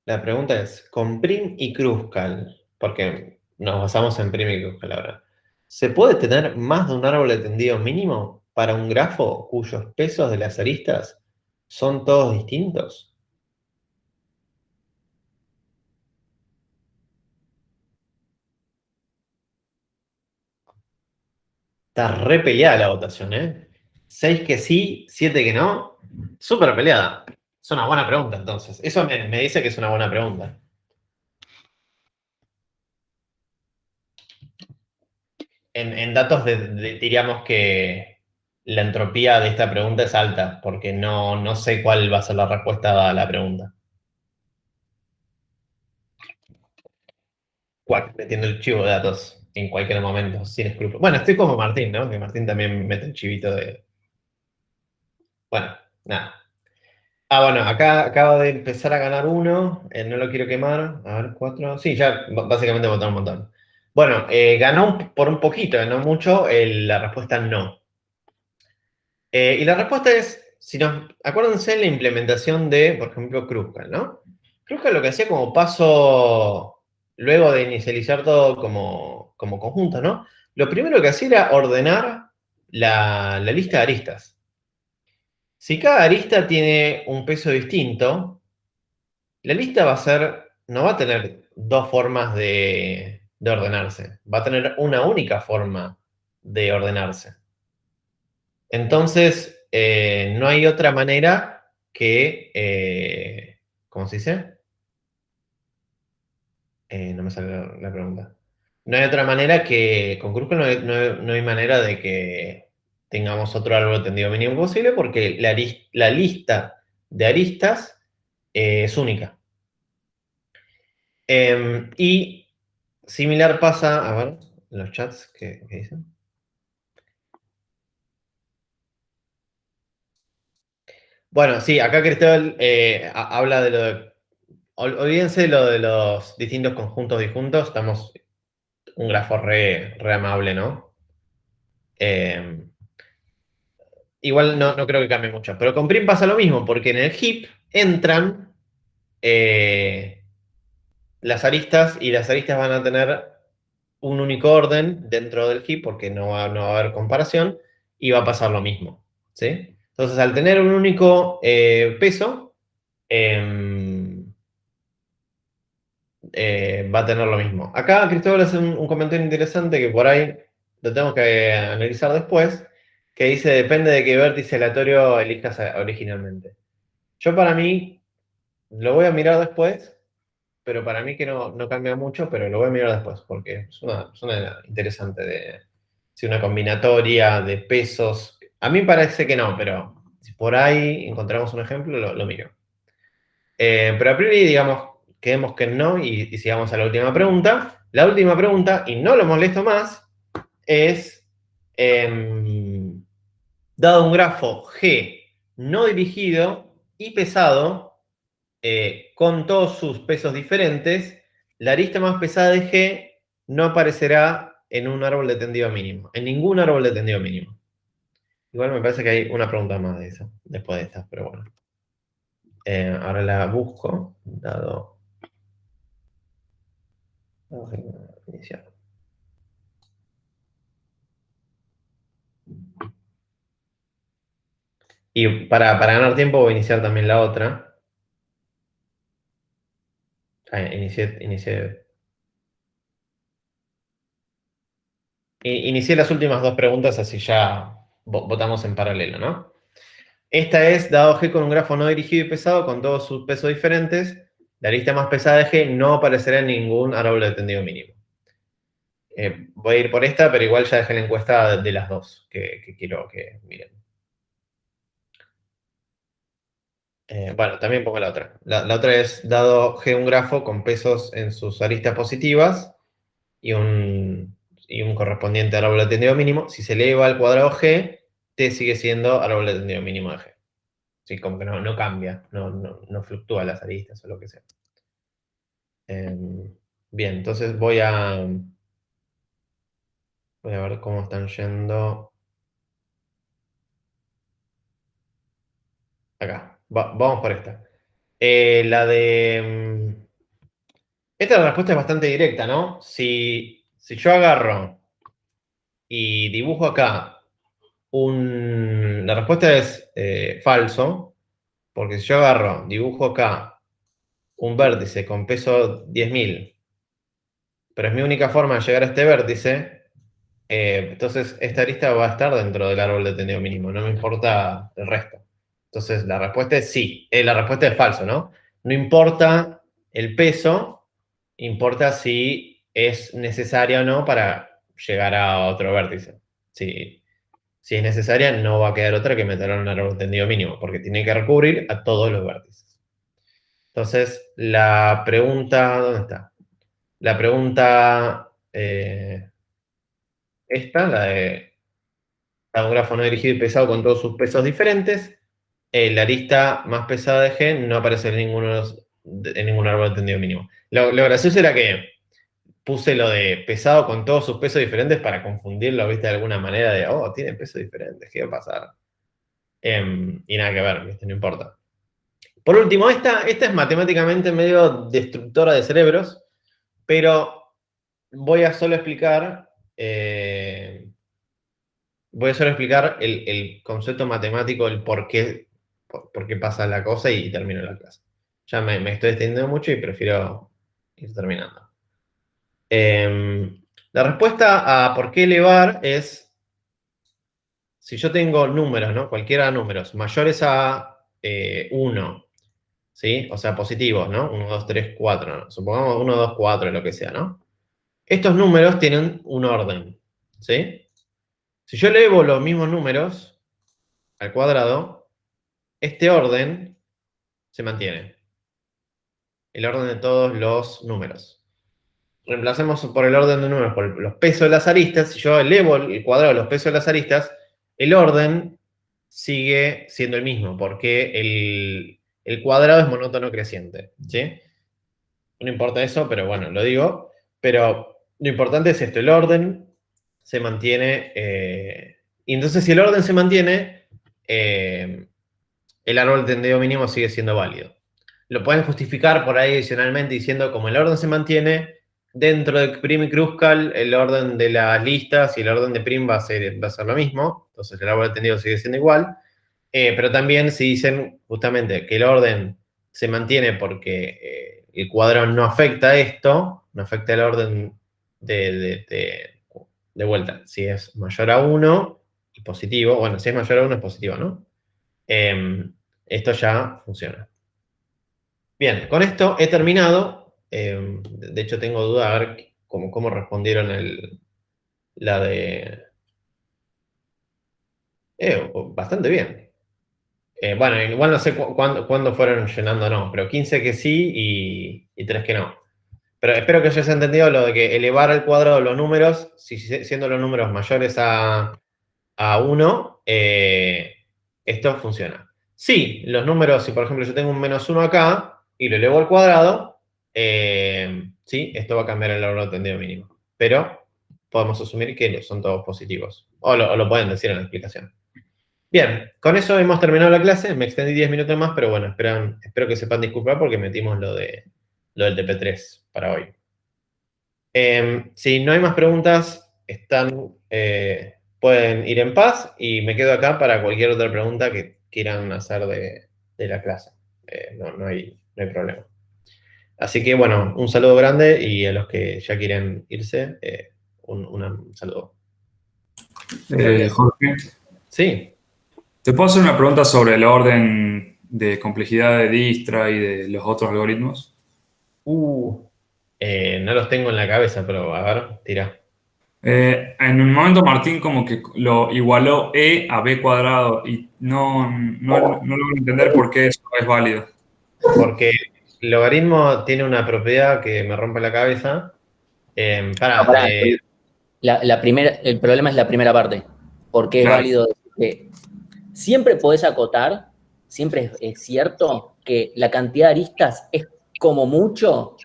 [SPEAKER 1] La pregunta es, con Prim y Kruskal, porque nos basamos en Prim y Kruskal ahora, ¿se puede tener más de un árbol de tendido mínimo para un grafo cuyos pesos de las aristas son todos distintos? Está re peleada la votación, ¿eh? 6 que sí, 7 que no. Súper peleada. Es una buena pregunta, entonces. Eso me dice que es una buena pregunta. En datos diríamos que la entropía de esta pregunta es alta, porque no sé cuál va a ser la respuesta a la pregunta. Cuac, metiendo el chivo de datos en cualquier momento, sin escrúpulos. Bueno, estoy como Martín, ¿no? Que Martín también mete el chivito de. Bueno, nada. Ah, bueno, acá acabo de empezar a ganar uno, no lo quiero quemar. A ver, cuatro. Sí, ya básicamente votaron un montón. Bueno, ganó por un poquito, no mucho, la respuesta no. Y la respuesta es, si nos, acuérdense la implementación de, por ejemplo, Kruskal, ¿no? Kruskal lo que hacía como paso, luego de inicializar todo como conjunto, ¿no? Lo primero que hacía era ordenar la lista de aristas. Si cada arista tiene un peso distinto, la lista va a ser, no va a tener dos formas de ordenarse, va a tener una única forma de ordenarse. Entonces, no hay otra manera que, ¿cómo se dice? No me sale la pregunta. No hay otra manera que, con Kruskal no hay manera de que tengamos otro árbol tendido mínimo posible porque la lista de aristas es única. Y similar pasa, a ver, en los chats, ¿qué dicen? Bueno, sí, acá Cristóbal habla de lo de. Olvídense de lo de los distintos conjuntos disjuntos, estamos un grafo re amable, ¿no? Eh, igual no creo que cambie mucho, pero con Prim pasa lo mismo, porque en el heap entran eh, las aristas y las aristas van a tener un único orden dentro del heap porque no va a haber comparación y va a pasar lo mismo, ¿sí? Entonces, al tener un único peso, va a tener lo mismo. Acá Cristóbal hace un comentario interesante que por ahí lo tenemos que analizar después, que dice, depende de qué vértice aleatorio elijas originalmente. Yo para mí, lo voy a mirar después, pero para mí que no cambia mucho, pero lo voy a mirar después, porque es una interesante de si una combinatoria de pesos. A mí parece que no, pero si por ahí encontramos un ejemplo, lo miro. Pero a priori, digamos, quedemos que no y sigamos a la última pregunta. La última pregunta, y no lo molesto más, es, dado un grafo G no dirigido y pesado, con todos sus pesos diferentes, la arista más pesada de G no aparecerá en un árbol de tendido mínimo, en ningún árbol de tendido mínimo. Igual me parece que hay una pregunta más de eso, después de esta, pero bueno. Ahora la busco, dado Iniciar. Y para ganar tiempo voy a iniciar también la otra. Inicié las últimas dos preguntas, así ya votamos en paralelo, ¿no? Esta es, dado G con un grafo no dirigido y pesado con todos sus pesos diferentes, la lista más pesada de G no aparecerá en ningún árbol de tendido mínimo. Voy a ir por esta, pero igual ya dejé la encuesta de las dos que quiero que miren. Bueno, también pongo la otra. La otra es, dado G un grafo con pesos en sus aristas positivas y un correspondiente árbol de tendido mínimo, si se eleva al cuadrado G, T sigue siendo árbol de tendido mínimo de G. Sí, como que no cambia, no fluctúa las aristas o lo que sea. Bien, entonces voy a ver cómo están yendo. Acá, vamos por esta. La de... esta respuesta es bastante directa, ¿no? Si yo agarro y dibujo acá la respuesta es falso, porque si yo agarro, dibujo acá un vértice con peso 10.000, pero es mi única forma de llegar a este vértice, entonces esta arista va a estar dentro del árbol de tendido mínimo, no me importa el resto. Entonces la respuesta es sí, la respuesta es falso, ¿no? No importa el peso, importa si es necesaria o no para llegar a otro vértice. Si es necesaria, no va a quedar otra que meterlo en un árbol de tendido mínimo, porque tiene que recubrir a todos los vértices. Entonces, la pregunta, ¿dónde está? La pregunta, esta, la de un grafo no dirigido y pesado con todos sus pesos diferentes, la arista más pesada de G no aparece en ningún árbol de tendido mínimo. Lo gracioso era que puse lo de pesado con todos sus pesos diferentes para confundirlo, ¿viste? De alguna manera de, oh, tiene pesos diferentes, ¿qué va a pasar? Y nada que ver, ¿viste? No importa. Por último, esta es matemáticamente medio destructora de cerebros, pero voy a solo explicar el concepto matemático, el por qué pasa la cosa y termino la clase. Ya me estoy extendiendo mucho y prefiero ir terminando. La respuesta a por qué elevar es, si yo tengo números, ¿no? Cualquiera de números mayores a 1, ¿sí? O sea, positivos, ¿no? 1, 2, 3, 4, ¿no? Supongamos 1, 2, 4, lo que sea, ¿no? Estos números tienen un orden, ¿sí? Si yo elevo los mismos números al cuadrado, este orden se mantiene. El orden de todos los números. Reemplacemos por el orden de números por los pesos de las aristas. Si yo elevo el cuadrado de los pesos de las aristas, el orden sigue siendo el mismo, porque el cuadrado es monótono creciente, ¿sí? No importa eso, pero bueno, lo digo. Pero lo importante es esto, el orden se mantiene. Y entonces si el orden se mantiene, el árbol de tendido mínimo sigue siendo válido. Lo pueden justificar por ahí adicionalmente diciendo como el orden se mantiene, dentro de prim y cruscal el orden de las listas y el orden de prim va a ser lo mismo, entonces el árbol de tendido sigue siendo igual. Pero también si dicen justamente que el orden se mantiene porque el cuadrado no afecta a esto, no afecta el orden de vuelta. Si es mayor a 1 y positivo, bueno, si es mayor a 1 es positivo, ¿no? Esto ya funciona. Bien, con esto he terminado. De hecho, tengo duda a ver cómo respondieron la de... bastante bien. Bueno, igual no sé cuándo fueron llenando, no, pero 15 que sí y 3 que no. Pero espero que hayas entendido lo de que elevar al cuadrado los números, siendo los números mayores a 1, esto funciona. Sí, los números, si por ejemplo yo tengo un -1 acá y lo elevo al cuadrado, sí, esto va a cambiar el orden de tendido mínimo. Pero podemos asumir que son todos positivos. O lo pueden decir en la explicación. Bien, con eso hemos terminado la clase. Me extendí 10 minutos más, pero bueno, espero que sepan disculpar porque metimos lo del TP3 para hoy. Si no hay más preguntas, pueden ir en paz y me quedo acá para cualquier otra pregunta que quieran hacer de la clase. No hay problema. Así que bueno, un saludo grande y a los que ya quieren irse, un saludo.
[SPEAKER 3] Jorge,
[SPEAKER 1] Sí.
[SPEAKER 3] ¿te puedo hacer una pregunta sobre el orden de complejidad de Dijkstra y de los otros algoritmos?
[SPEAKER 1] No los tengo en la cabeza, pero a ver, tira.
[SPEAKER 3] En un momento Martín como que lo igualó E a B cuadrado y no logro entender por qué eso es válido.
[SPEAKER 1] Porque el logaritmo tiene una propiedad que me rompe la cabeza.
[SPEAKER 4] No, pará, el problema es la primera parte, porque es
[SPEAKER 3] Claro.
[SPEAKER 4] válido decir que siempre podés acotar, siempre es cierto que la cantidad de aristas es como mucho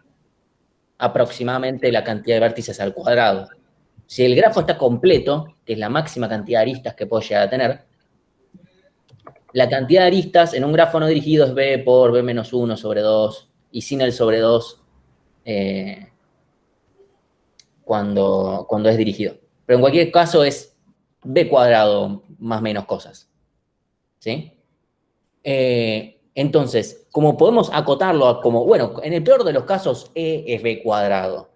[SPEAKER 4] aproximadamente la cantidad de vértices al cuadrado. Si el grafo está completo, que es la máxima cantidad de aristas que puedo llegar a tener, la cantidad de aristas en un grafo no dirigido es b por b menos 1 sobre 2, y sin el sobre 2 cuando es dirigido. Pero en cualquier caso es b cuadrado más o menos cosas. ¿Sí? Entonces, como podemos acotarlo a como, bueno, en el peor de los casos, e es b cuadrado.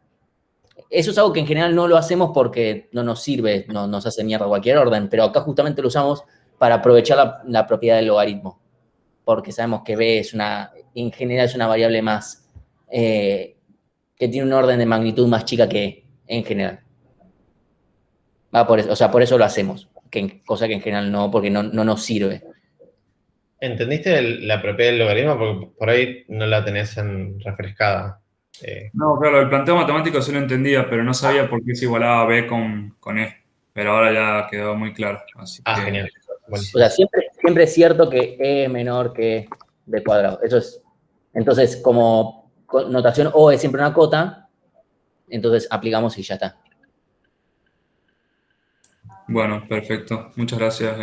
[SPEAKER 4] Eso es algo que en general no lo hacemos porque no nos sirve, no nos hace mierda cualquier orden, pero acá justamente lo usamos para aprovechar la propiedad del logaritmo, porque sabemos que b en general es una variable más, que tiene un orden de magnitud más chica que e, en general. Por eso, o sea, por eso lo hacemos, cosa que en general no, porque no nos sirve.
[SPEAKER 1] ¿Entendiste la propiedad del logaritmo? Porque por ahí no la tenés refrescada.
[SPEAKER 3] No, claro, el planteo matemático sí lo entendía, pero no sabía por qué se igualaba B con E. Pero ahora ya quedó muy claro. Así que,
[SPEAKER 1] Genial. Bueno.
[SPEAKER 4] O sea, siempre es cierto que e es menor que b cuadrado. Eso es. Entonces, como notación O es siempre una cota, entonces aplicamos y ya está.
[SPEAKER 3] bueno, perfecto. Muchas gracias.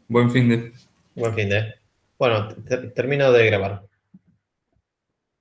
[SPEAKER 3] Buen fin de.
[SPEAKER 1] Buen fin de. Bueno, termino de grabar.